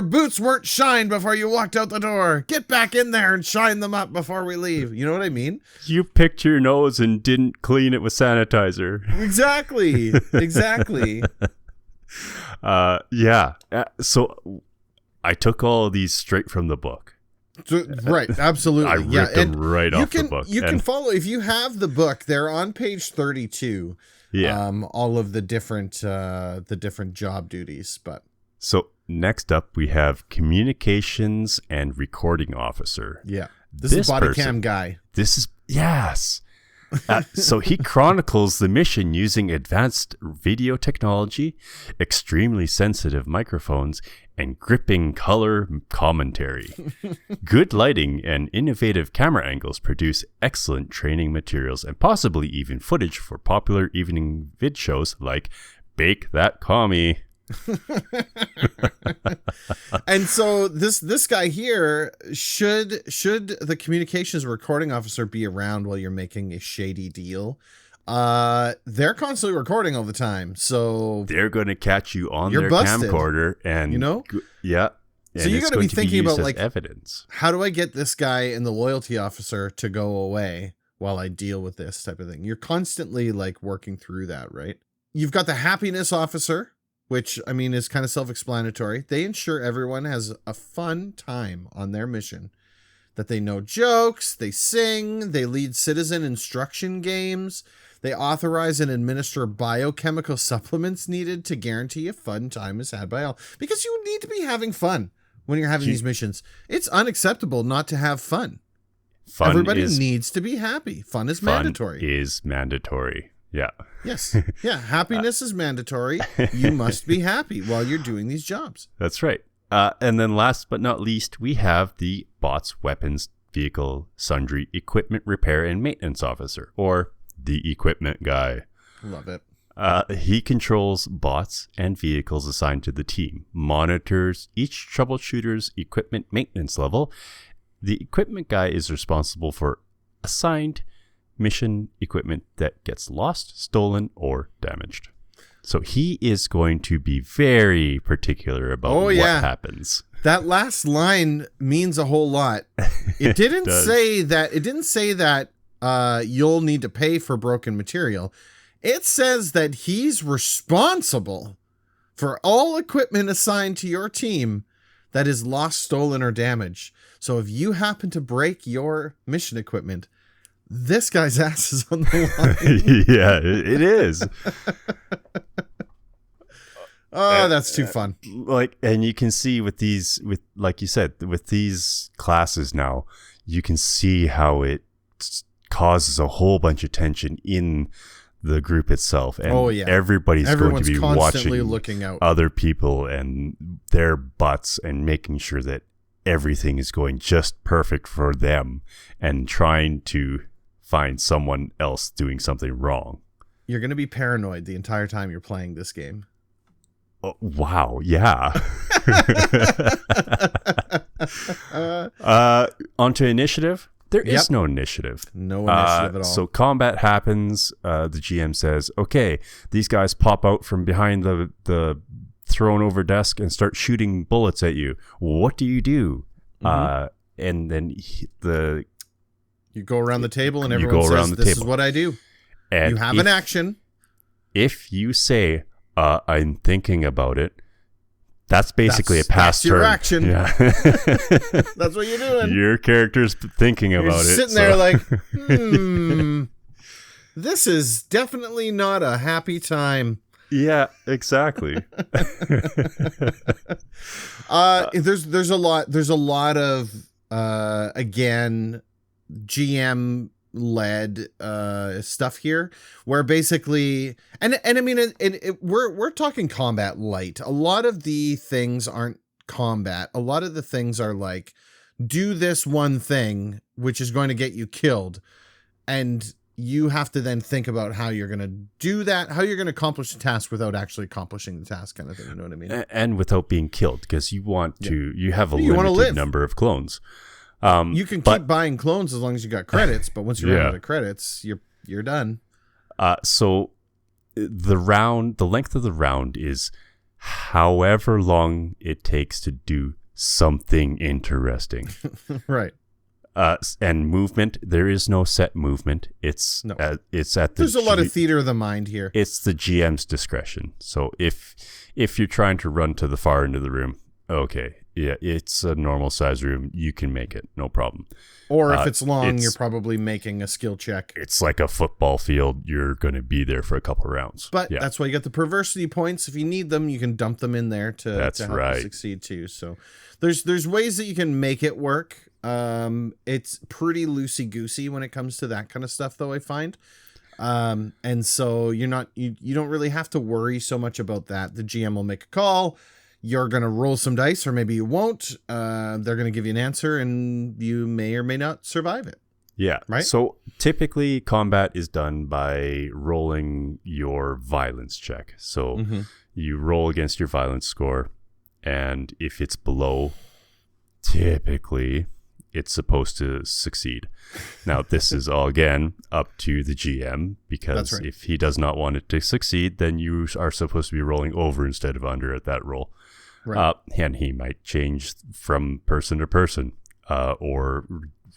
boots weren't shined before you walked out the door. Get back in there and shine them up before we leave. You know what I mean? You picked your nose and didn't clean it with sanitizer. Exactly. Yeah. So I took all of these straight from the book. Right, absolutely. I ripped them right off the book. You can follow, if you have the book, they're on page 32. Yeah. All of the different job duties. But so next up we have communications and recording officer. Yeah. This is body cam guy. Yes. So he chronicles the mission using advanced video technology, extremely sensitive microphones, and gripping color commentary. Good lighting and innovative camera angles produce excellent training materials and possibly even footage for popular evening vid shows like Bake That Commie. And so this guy here, should the communications recording officer be around while you're making a shady deal, they're constantly recording all the time, so they're going to catch you on their camcorder, and yeah. And so you got to be thinking about like evidence. How do I get this guy and the loyalty officer to go away while I deal with this type of thing? You're constantly like working through that, right? You've got the happiness officer, which, I mean, is kind of self-explanatory. They ensure everyone has a fun time on their mission, that they know jokes, they sing, they lead citizen instruction games, they authorize and administer biochemical supplements needed to guarantee a fun time is had by all. Because you need to be having fun when you're having these missions. It's unacceptable not to have fun. Everybody needs to be happy. Fun is mandatory. Fun is mandatory. Yeah. Yes. Yeah. Happiness is mandatory. You must be happy while you're doing these jobs. That's right. And then last but not least, we have the bots, weapons, vehicle, sundry, equipment repair and maintenance officer, or the equipment guy. Love it. He controls bots and vehicles assigned to the team, monitors each troubleshooter's equipment maintenance level. The equipment guy is responsible for assigned mission equipment that gets lost, stolen, or damaged. So he is going to be very particular about what happens. That last line means a whole lot. It didn't say that. It didn't say that you'll need to pay for broken material. It says that he's responsible for all equipment assigned to your team that is lost, stolen, or damaged. So if you happen to break your mission equipment, this guy's ass is on the line. Yeah, it is. Oh, that's too fun. And you can see like you said, with these classes now, you can see how it causes a whole bunch of tension in the group itself. And everyone's going to be watching looking out other people and their butts and making sure that everything is going just perfect for them and trying to find someone else doing something wrong. You're going to be paranoid the entire time you're playing this game. Oh, wow. Yeah. Onto initiative. There is no initiative. No initiative at all. So combat happens. The GM says, okay, these guys pop out from behind the thrown over desk and start shooting bullets at you. What do you do? And then you go around the table and everyone says, this is what I do. And you have an action. If you say, I'm thinking about it, That's basically a pass turn. That's your action. Yeah. That's what you're doing. Your character's thinking You're about it. sitting there like, this is definitely not a happy time. Yeah, exactly. There's a lot of again GM led stuff here where basically and I mean we're talking combat light. A lot of the things aren't combat. A lot of the things are like, do this one thing which is going to get you killed, and you have to then think about how you're going to do that, how you're going to accomplish the task without actually accomplishing the task, kind of thing. You know what I mean? And without being killed, because you want to, you have a You wanna limited live. number of clones. You can keep buying clones as long as you got credits, but once you run out of credits, you're done. So the length of the round is however long it takes to do something interesting. Right. And movement, there is no set movement. It's at the There's a lot of theater of the mind here. It's the GM's discretion. So if you're trying to run to the far end of the room, okay, yeah, it's a normal size room. You can make it, no problem. Or if it's long, you're probably making a skill check. It's like a football field. You're going to be there for a couple rounds. But that's why you got the perversity points. If you need them, you can dump them in there to help you succeed too. So there's ways that you can make it work. It's pretty loosey-goosey when it comes to that kind of stuff, though, I find. And so you don't really have to worry so much about that. The GM will make a call. You're going to roll some dice, or maybe you won't. They're going to give you an answer, and you may or may not survive it. Yeah. Right. So typically combat is done by rolling your violence check. So you roll against your violence score, and if it's below, typically it's supposed to succeed. Now, this is all, again, up to the GM, because if he does not want it to succeed, then you are supposed to be rolling over instead of under at that roll. Right. And he might change from person to person, or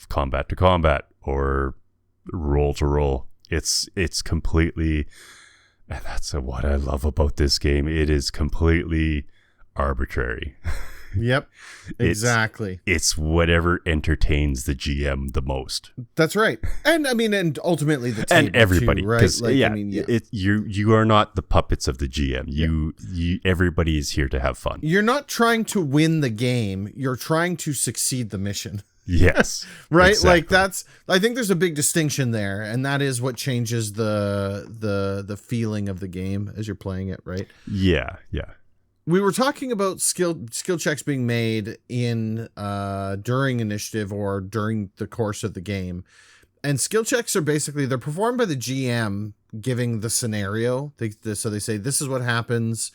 combat to combat, or roll to roll. It's completely, and that's what I love about this game. It is completely arbitrary. Yep, exactly. It's whatever entertains the GM the most. That's right. And I mean, and ultimately the table and everybody, too, right? Like, you are not the puppets of the GM. You everybody is here to have fun. You're not trying to win the game. You're trying to succeed the mission. Yes. Right. Exactly. Like I think there's a big distinction there, and that is what changes the feeling of the game as you're playing it. Right. Yeah. Yeah. We were talking about skill checks being made in during initiative or during the course of the game. And skill checks are basically, they're performed by the GM giving the scenario. So they say, this is what happens.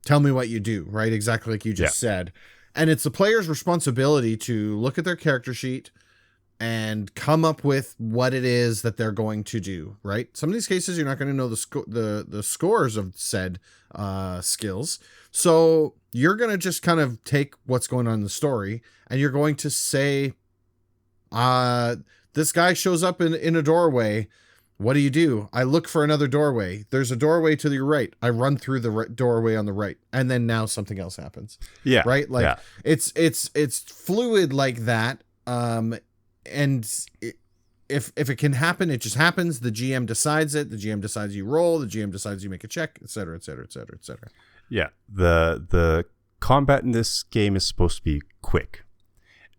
Tell me what you do, right? Exactly like you just said. And it's the player's responsibility to look at their character sheet and come up with what it is that they're going to do, right? Some of these cases, you're not going to know the scores of said skills. So you're going to just kind of take what's going on in the story, and you're going to say, this guy shows up in a doorway. What do? I look for another doorway. There's a doorway to your right. I run through the doorway on the right, and then now something else happens. Yeah. Right. Like it's fluid like that. And if it can happen, it just happens. The GM decides it. The GM decides you roll. The GM decides you make a check, et cetera, et cetera, et cetera, et cetera. Yeah. The combat in this game is supposed to be quick.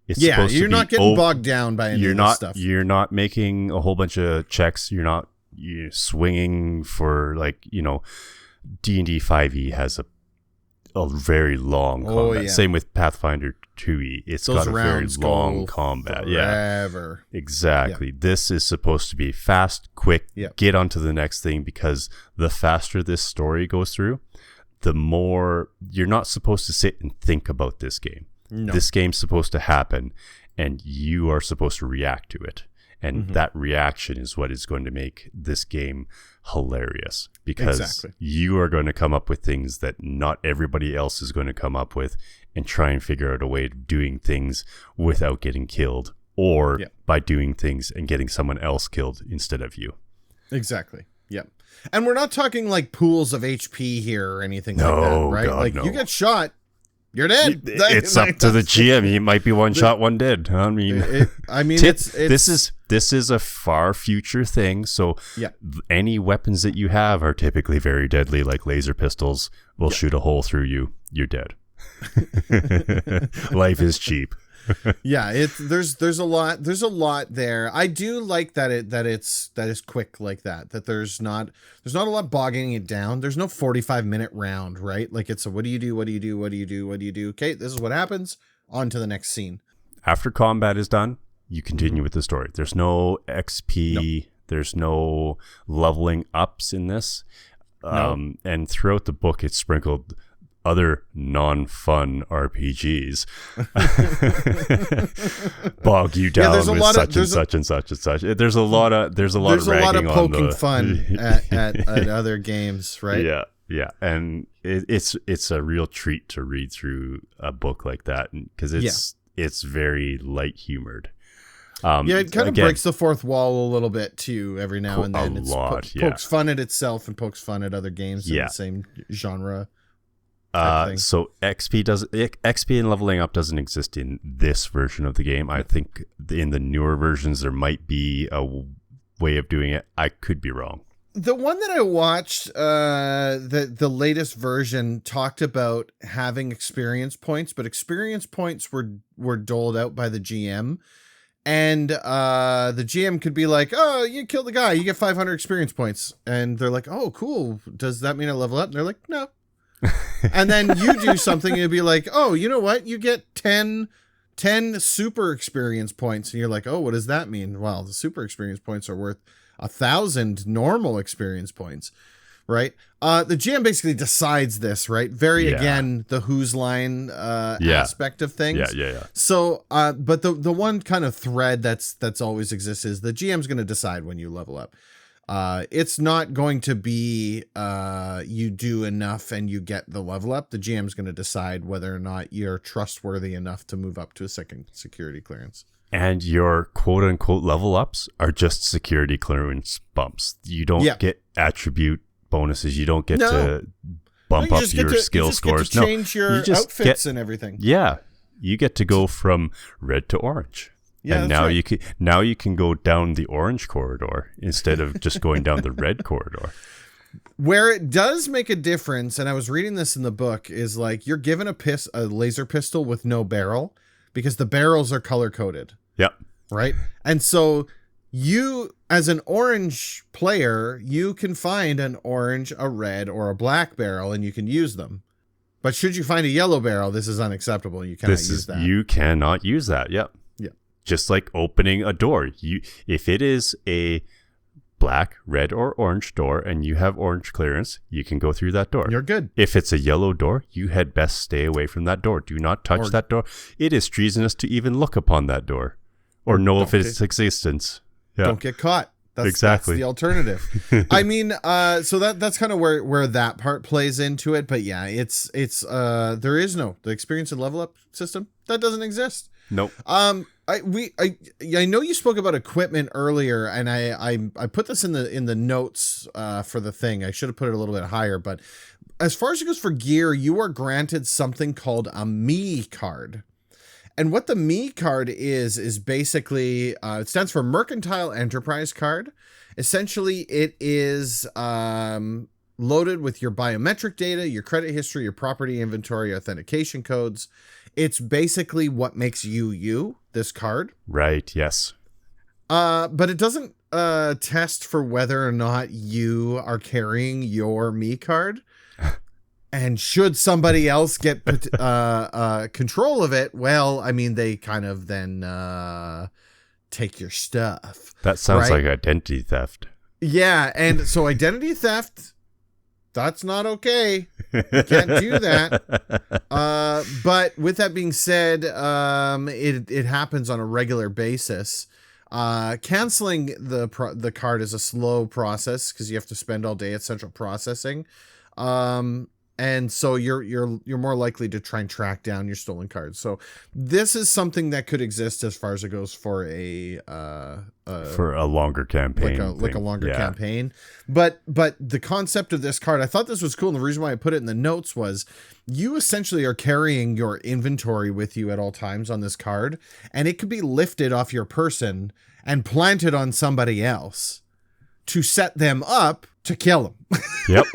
You're not getting bogged down by any of this stuff. You're not making a whole bunch of checks. You're not swinging for, like, D&D 5e has a very long combat. Same with Pathfinder 2e. It's got a very long combat. Forever. Yeah, exactly. Yeah. This is supposed to be fast, quick, get on to the next thing, because the faster this story goes through, the more you're not supposed to sit and think about this game. No. This game's supposed to happen, and you are supposed to react to it. And that reaction is what is going to make this game hilarious, because you are going to come up with things that not everybody else is going to come up with, and try and figure out a way of doing things without getting killed, or by doing things and getting someone else killed instead of you. Exactly. Yep. And we're not talking like pools of HP here or anything like that, right? God, like no. you get shot, you're dead. It's up to the GM. He might be one shot, one dead. I mean, this is a far future thing. So any weapons that you have are typically very deadly, like laser pistols will shoot a hole through you. You're dead. Life is cheap. Yeah, there's a lot there. I do like that it's quick like that. That there's not a lot bogging it down. There's no 45-minute round, right? Like it's a what do you do? What do you do? What do you do? What do you do? Okay, this is what happens. On to the next scene. After combat is done, you continue with the story. There's no XP. There's no leveling ups in this. And throughout the book, it's sprinkled other non-fun RPGs bog you down with such and such and such and such. There's a lot of poking fun at other games, right? Yeah, and it's a real treat to read through a book like that because it's very light humored. It kind of breaks the fourth wall a little bit too every now and then. Pokes fun at itself and pokes fun at other games in the same genre. So XP and leveling up doesn't exist in this version of the game. I think in the newer versions there might be a way of doing it. I could be wrong. The one that I watched, the latest version talked about having experience points, but experience points were doled out by the GM. And the GM could be like, "Oh, you killed the guy, you get 500 experience points." And they're like, "Oh, cool. Does that mean I level up?" And they're like, "No." And then you do something and it'd be like, "Oh, you know what? You get 10 super experience points." And you're like, "Oh, what does that mean?" Well, the super experience points are worth 1,000 normal experience points, right? The GM basically decides this, right? Again, the whose line aspect of things. Yeah. So, but the one kind of thread that's always exists is the GM's going to decide when you level up. It's not going to be you do enough and you get the level up. The GM's going to decide whether or not you're trustworthy enough to move up to a second security clearance. And your quote unquote level ups are just security clearance bumps. You don't get attribute bonuses. You don't get to bump up your skill scores. Get to change your outfits and everything. Yeah. You get to go from red to orange. Yeah, and now you can go down the orange corridor instead of just going down the red corridor. Where it does make a difference, and I was reading this in the book, is like you're given a laser pistol with no barrel because the barrels are color coded. Yep. Right? And so you, as an orange player, you can find an orange, a red, or a black barrel, and you can use them. But should you find a yellow barrel, this is unacceptable. You cannot use that. You cannot use that. Yep. Just like opening a door. If it is a black, red, or orange door and you have orange clearance, you can go through that door. You're good. If it's a yellow door, you had best stay away from that door. Do not touch that door. It is treasonous to even look upon that door or know of its existence. Yeah. Don't get caught. That's the alternative. I mean, so that's kind of where that part plays into it. But yeah, it's there is the experience and level up system that doesn't exist. Nope. I know you spoke about equipment earlier, and I put this in the notes for the thing. I should have put it a little bit higher, but as far as it goes for gear, you are granted something called a me card. And what the me card is basically, it stands for Mercantile Enterprise Card. Essentially, it is loaded with your biometric data, your credit history, your property inventory, authentication codes. It's basically what makes you, this card. Right, yes. But it doesn't test for whether or not you are carrying your me card. And should somebody else get control of it, well, I mean, they kind of then take your stuff. That sounds like identity theft. Yeah, and so identity theft, that's not okay. You can't do that. But with that being said, it happens on a regular basis. Canceling the card is a slow process because you have to spend all day at central processing. And so you're more likely to try and track down your stolen cards. So this is something that could exist as far as it goes for a longer campaign, like a longer campaign. But the concept of this card, I thought this was cool, and the reason why I put it in the notes was you essentially are carrying your inventory with you at all times on this card, and it could be lifted off your person and planted on somebody else to set them up to kill them. Yep.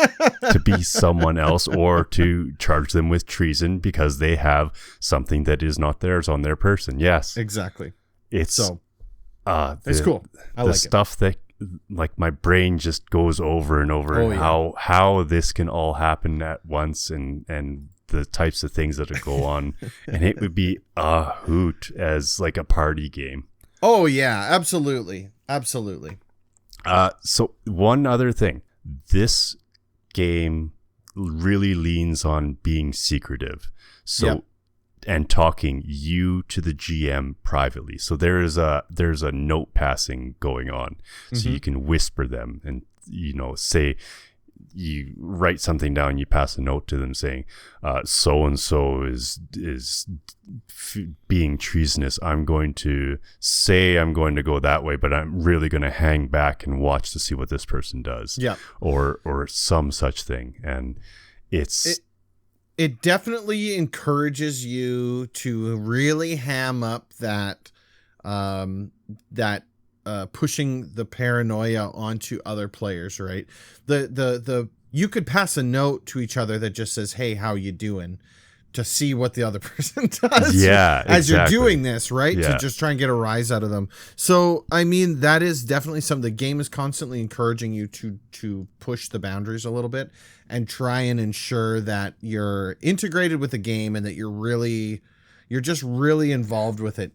To be someone else, or to charge them with treason because they have something that is not theirs on their person. Yes. Exactly. It's cool. I like stuff that, like, my brain just goes over and over, and how this can all happen at once, and the types of things that go on. And it would be a hoot as like a party game. Oh yeah, absolutely. Absolutely. So one other thing, this game really leans on being secretive. So, and talking you to the GM privately. So there's a note passing going on. So you can whisper them and, say, you write something down, you pass a note to them saying, so-and-so is being treasonous. I'm going to say I'm going to go that way, but I'm really going to hang back and watch to see what this person does. Yeah. Or some such thing. And it definitely encourages you to really ham up that pushing the paranoia onto other players, right? The you could pass a note to each other that just says, "Hey, how you doing?" to see what the other person does. Yeah, as you're doing this, right? Yeah. To just try and get a rise out of them. So, I mean, that is definitely something. The game is constantly encouraging you to push the boundaries a little bit and try and ensure that you're integrated with the game and that you're just really involved with it.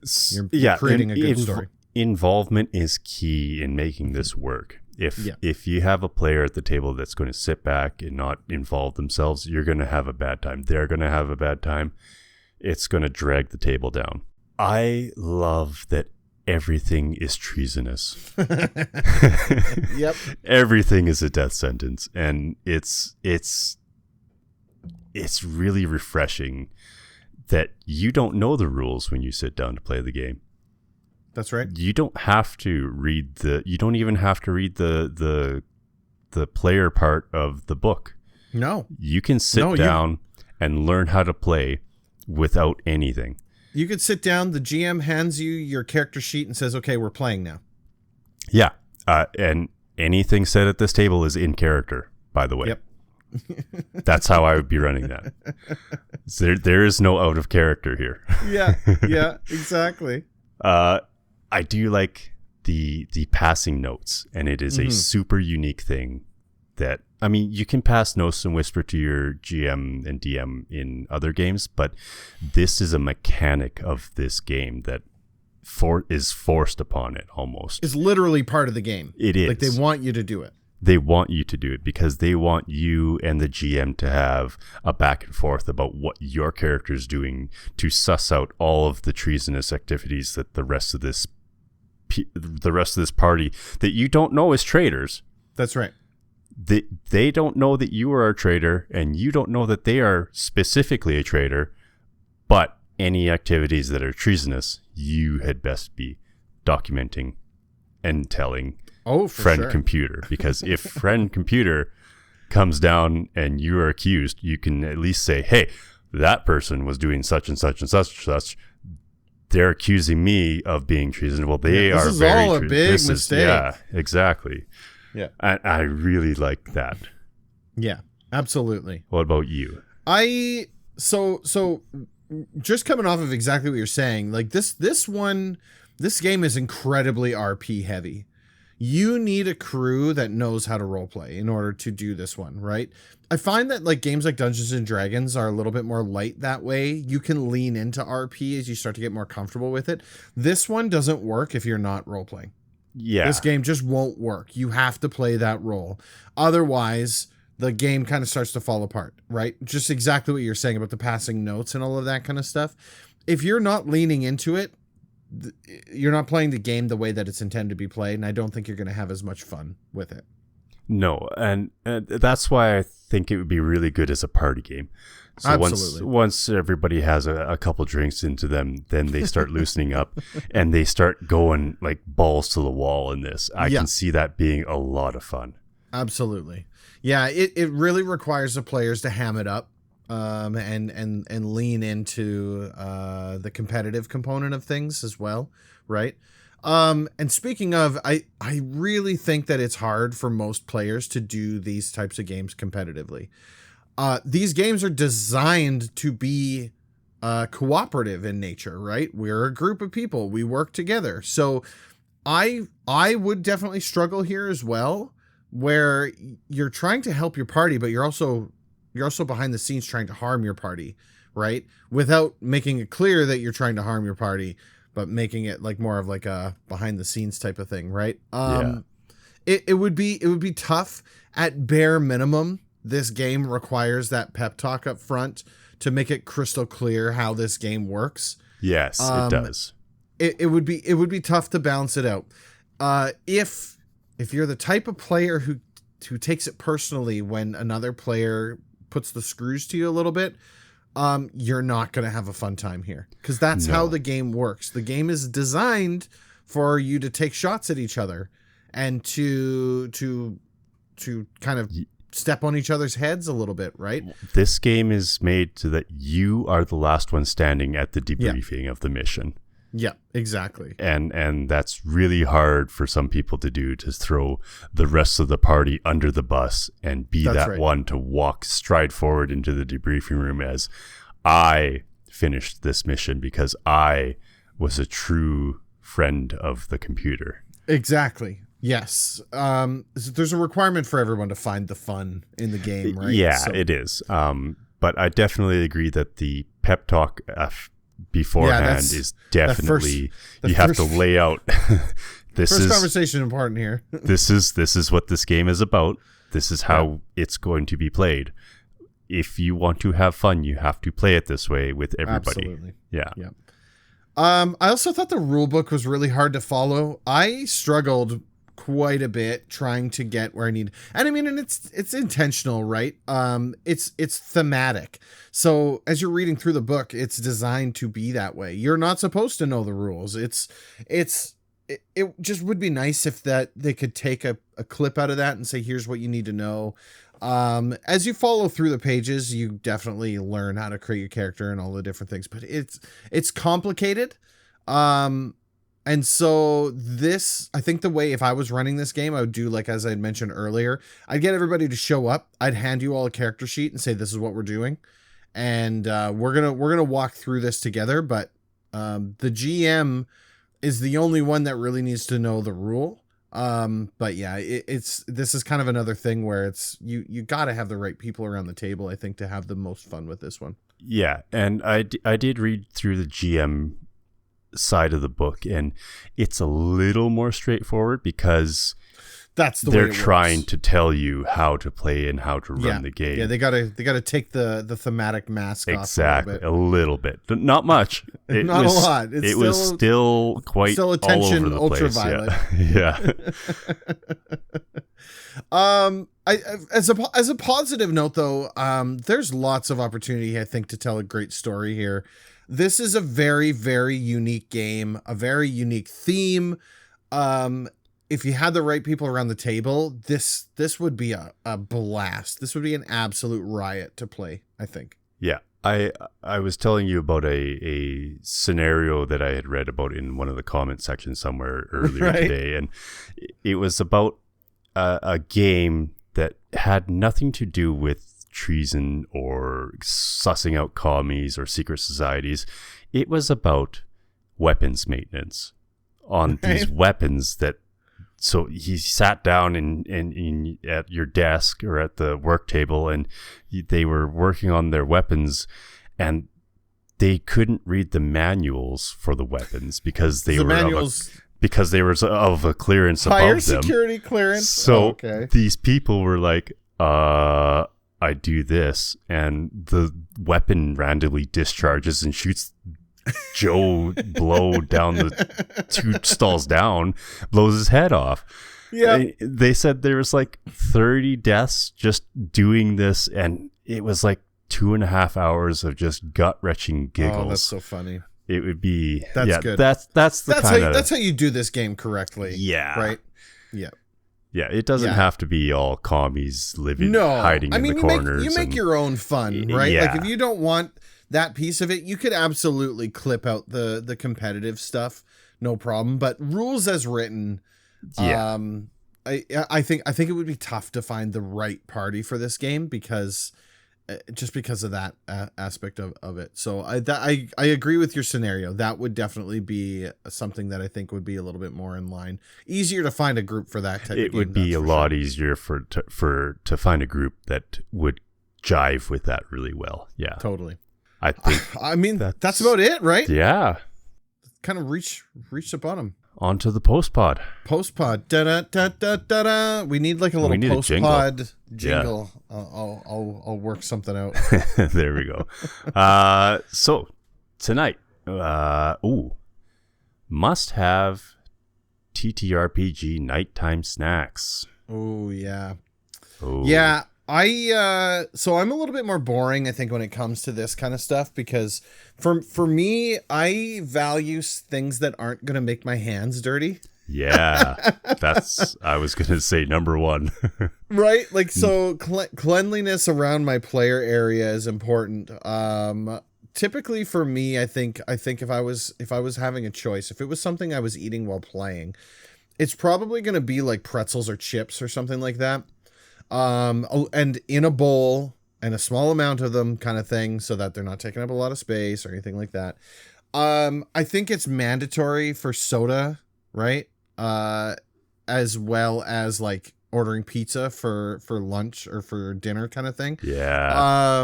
You're creating a good story. Involvement is key in making this work. If you have a player at the table that's going to sit back and not involve themselves, you're going to have a bad time. They're going to have a bad time. It's going to drag the table down. I love that everything is treasonous. Yep. Everything is a death sentence, and it's really refreshing that you don't know the rules when you sit down to play the game. That's right. You don't have to read you don't even have to read the player part of the book. No. You can sit down and learn how to play without anything. You could sit down, the GM hands you your character sheet and says, "Okay, we're playing now." Yeah. And anything said at this table is in character, by the way. Yep. That's how I would be running that. So there is no out of character here. Yeah, exactly. I do like the passing notes, and it is a super unique thing that, I mean, you can pass notes and whisper to your GM and DM in other games, but this is a mechanic of this game that is forced upon it almost. It's literally part of the game. It is. Like, they want you to do it. They want you to do it because they want you and the GM to have a back and forth about what your character is doing to suss out all of the treasonous activities that the rest of this party that you don't know is traitors. That's right. They don't know that you are a traitor, and you don't know that they are specifically a traitor, but any activities that are treasonous, you had best be documenting and telling friend computer, because if friend computer comes down and you are accused, you can at least say, "Hey, that person was doing such and such and such and such. They're accusing me of being treasonable. They are very. This is all a big mistake." Yeah, exactly. Yeah, and I really like that. Yeah, absolutely. What about you? So just coming off of exactly what you're saying, like this game is incredibly RP heavy. You need a crew that knows how to roleplay in order to do this one, right? I find that like games like Dungeons and Dragons are a little bit more light that way. You can lean into RP as you start to get more comfortable with it. This one doesn't work if you're not roleplaying. Yeah. This game just won't work. You have to play that role. Otherwise, the game kind of starts to fall apart, right? Just exactly what you're saying about the passing notes and all of that kind of stuff. If you're not leaning into it, you're not playing the game the way that it's intended to be played, and I don't think you're going to have as much fun with it. No, and that's why I think it would be really good as a party game. So Absolutely. once everybody has a couple drinks into them, then they start loosening up and they start going like balls to the wall in this. I can see that being a lot of fun. Absolutely. Yeah, it really requires the players to ham it up and lean into the competitive component of things as well, right? And speaking of, I really think that it's hard for most players to do these types of games competitively. These games are designed to be cooperative in nature, right? We're a group of people. We work together. So I would definitely struggle here as well, where you're trying to help your party, but you're also behind the scenes trying to harm your party, right? Without making it clear that you're trying to harm your party, but making it like more of like a behind the scenes type of thing, right? It would be tough. At bare minimum, this game requires that pep talk up front to make it crystal clear how this game works. Yes, it does. It would be tough to balance it out. If you're the type of player who takes it personally when another player puts the screws to you a little bit, you're not going to have a fun time here, because that's how the game works. The game is designed for you to take shots at each other and to kind of step on each other's heads a little bit, right? This game is made so that you are the last one standing at the debriefing of the mission. Yeah, exactly. And that's really hard for some people to do, to throw the rest of the party under the bus and be one to stride forward into the debriefing room as I finished this mission because I was a true friend of the computer. Exactly. Yes. There's a requirement for everyone to find the fun in the game, right? Yeah, it is. But I definitely agree that the pep talk beforehand is definitely you have to lay out first conversation important here. this is what this game is about. This is how it's going to be played. If you want to have fun, you have to play it this way with everybody. Absolutely. Yeah. I also thought the rule book was really hard to follow. I struggled quite a bit trying to get where I need, and I mean, and it's intentional, right? It's thematic. So as you're reading through the book, it's designed to be that way. You're not supposed to know the rules. It just would be nice if that they could take a clip out of that and say, here's what you need to know. As you follow through the pages, you definitely learn how to create your character and all the different things, but it's complicated. And so this, I think the way, if I was running this game, I would do like, as I had mentioned earlier, I'd get everybody to show up. I'd hand you all a character sheet and say, this is what we're doing. And, we're going to walk through this together. But, the GM is the only one that really needs to know the rule. But yeah, this is kind of another thing where it's, you got to have the right people around the table, I think, to have the most fun with this one. Yeah. And I did read through the GM side of the book, and it's a little more straightforward because that's the they're way trying to tell you how to play and how to run the game. Yeah, they gotta take the thematic mask off a little bit. Not much. Not a lot. It was still quite attention all over the place. Ultraviolet. Yeah. As a positive note though, there's lots of opportunity, I think, to tell a great story here. This is a very, very unique game, a very unique theme. If you had the right people around the table, this would be a blast. This would be an absolute riot to play, I think. Yeah. I was telling you about a scenario that I had read about in one of the comment sections somewhere earlier today. And it was about a game that had nothing to do with treason or sussing out commies or secret societies. It was about weapons maintenance on these weapons that, so he sat down in at your desk or at the work table, and they were working on their weapons, and they couldn't read the manuals for the weapons because they were of a clearance higher above them. Security clearance. So these people were like, I do this, and the weapon randomly discharges and shoots Joe Blow down the 2 stalls down, blows his head off. Yeah. They said there was like 30 deaths just doing this, and it was like 2.5 hours of just gut-wrenching giggles. Oh, that's so funny. It would be good. That's that's how you do this game correctly. Yeah. Right? Yeah. Yeah, it doesn't have to be all commies hiding in the corners. You make your own fun, right? Yeah. Like if you don't want that piece of it, you could absolutely clip out the competitive stuff, no problem. But rules as written, I think it would be tough to find the right party for this game because of that aspect of it. So I agree with your scenario. That would definitely be something that I think would be a little bit more in line. Easier to find a group for that type of game. It would be a lot easier to find a group that would jive with that really well. Yeah. Totally. I think that's about it, right? Yeah. Kind of reach the bottom. On to the post-pod. Post-pod. Da-da-da-da-da-da. We need like a little post-pod jingle. Yeah. I'll work something out. There we go. So tonight, must have TTRPG nighttime snacks. Oh yeah. Oh. Yeah. So I'm a little bit more boring, I think, when it comes to this kind of stuff, because for me, I value things that aren't going to make my hands dirty. Yeah, I was going to say number one. Right? Like, so cleanliness around my player area is important. Typically for me, I think if I was having a choice, if it was something I was eating while playing, it's probably going to be like pretzels or chips or something like that. And in a bowl and a small amount of them kind of thing, so that they're not taking up a lot of space or anything like that. I think it's mandatory for soda, right? As well as like ordering pizza for lunch or for dinner kind of thing. Yeah.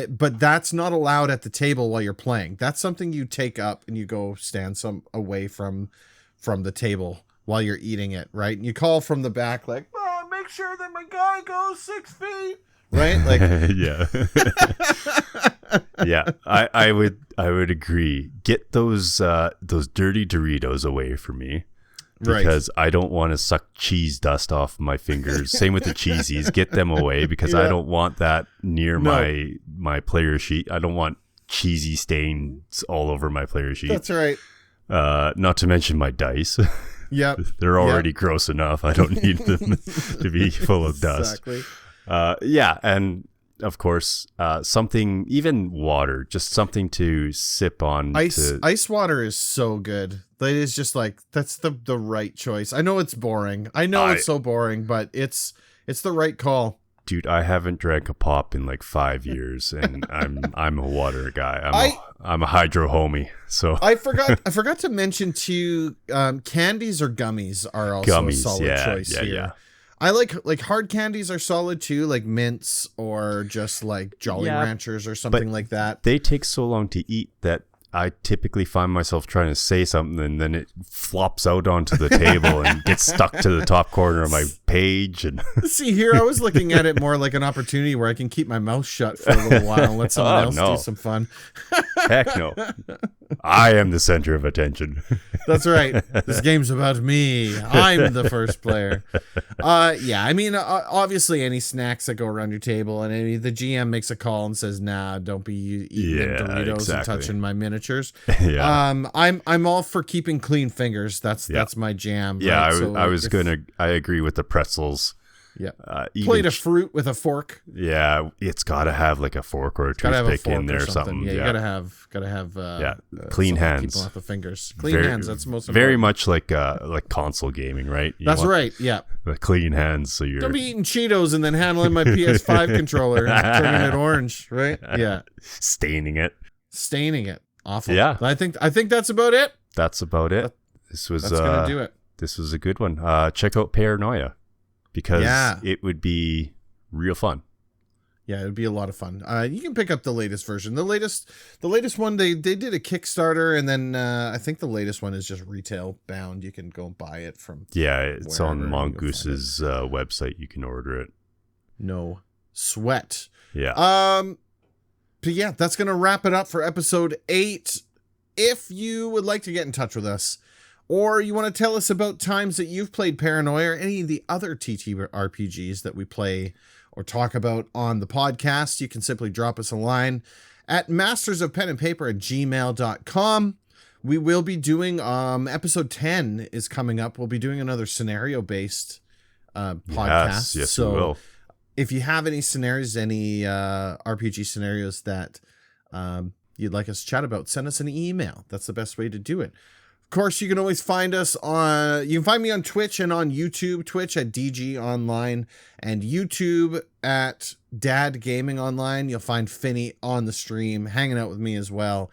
But that's not allowed at the table while you're playing. That's something you take up and you go stand some away from the table while you're eating it, right? And you call from the back like, make sure that my guy goes 6 feet, right? Like, yeah, yeah. I would agree. Get those dirty Doritos away from me, because I don't want to suck cheese dust off my fingers. Same with the cheesies. Get them away, because I don't want that near my player sheet. I don't want cheesy stains all over my player sheet. That's right. Not to mention my dice. Yep. They're already gross enough. I don't need them to be full of dust. Exactly. Yeah. And of course, something, even water, just something to sip on. Ice water is so good. That is just like, that's the right choice. I know it's boring. It's so boring, but it's the right call. Dude, I haven't drank a pop in like 5 years, and I'm a water guy. I'm a hydro homie. So I forgot to mention too. Candies or gummies are also a solid choice here. Yeah. I like hard candies are solid too, like mints or just like Jolly Ranchers or something like that. They take so long to eat that I typically find myself trying to say something, and then it flops out onto the table and gets stuck to the top corner of my page. And see, here I was looking at it more like an opportunity where I can keep my mouth shut for a little while and let someone else do some fun. Heck no. I am the center of attention. That's right. This game's about me. I'm the first player. Yeah, I mean, obviously any snacks that go around your table, and the GM makes a call and says, nah, don't be eating Doritos and touching my miniatures. Yeah. I'm all for keeping clean fingers. That's my jam. Yeah, right? I agree with the pretzels. Yeah. Plate of fruit with a fork. Yeah, it's got to have like a fork or a toothpick in there or something. Yeah, you gotta have clean hands. Keep off the fingers. Clean hands. That's the most important. Very much like console gaming, right? That's right. Yeah. The clean hands. So you're don't be eating Cheetos and then handling my PS5 controller and turning it orange, right? Yeah. Staining it. Awful. Yeah. I think that's about it. That's about it. That's gonna do it. This was a good one. Check out Paranoia, because it would be real fun. Yeah, it would be a lot of fun. You can pick up the latest version. The latest one, they did a Kickstarter, and then I think the latest one is just retail bound. You can go buy it from. Yeah, it's on Mongoose's website. You can order it. No sweat. Yeah. But yeah, that's going to wrap it up for episode 8. If you would like to get in touch with us, or you want to tell us about times that you've played Paranoia or any of the other TTRPGs that we play or talk about on the podcast, you can simply drop us a line at mastersofpenandpaper@gmail.com. We will be doing, episode 10 is coming up. We'll be doing another scenario-based podcast. Yes, so we will. If you have any scenarios, any RPG scenarios that you'd like us to chat about, send us an email. That's the best way to do it. Of course, you can always find us you can find me on Twitch and on YouTube. Twitch at DGOnline and YouTube at DadGamingOnline. You'll find Finney on the stream hanging out with me as well.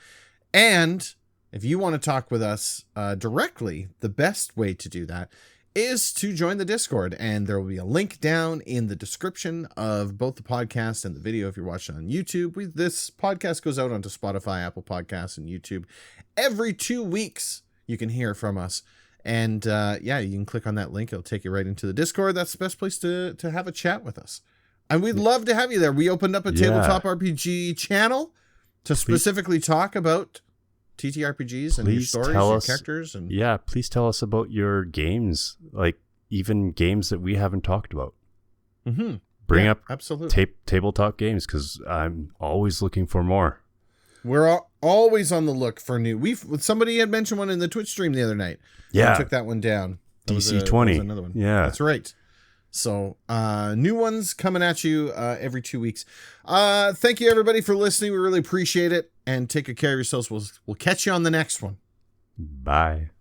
And if you want to talk with us directly, the best way to do that is to join the Discord. And there will be a link down in the description of both the podcast and the video if you're watching on YouTube. This podcast goes out onto Spotify, Apple Podcasts, and YouTube every 2 weeks. You can hear from us. And you can click on that link. It'll take you right into the Discord. That's the best place to have a chat with us. And we'd love to have you there. We opened up a tabletop RPG channel to specifically talk about TTRPGs and your stories, your characters. And please tell us about your games, like even games that we haven't talked about. Mm-hmm. Bring up absolutely tabletop games, because I'm always looking for more. We're always on the look for new. Somebody had mentioned one in the Twitch stream the other night. Yeah, we took that one down. DC20. Another one. Yeah, that's right. So new ones coming at you every 2 weeks. Thank you everybody for listening. We really appreciate it, and take good care of yourselves. We'll catch you on the next one. Bye.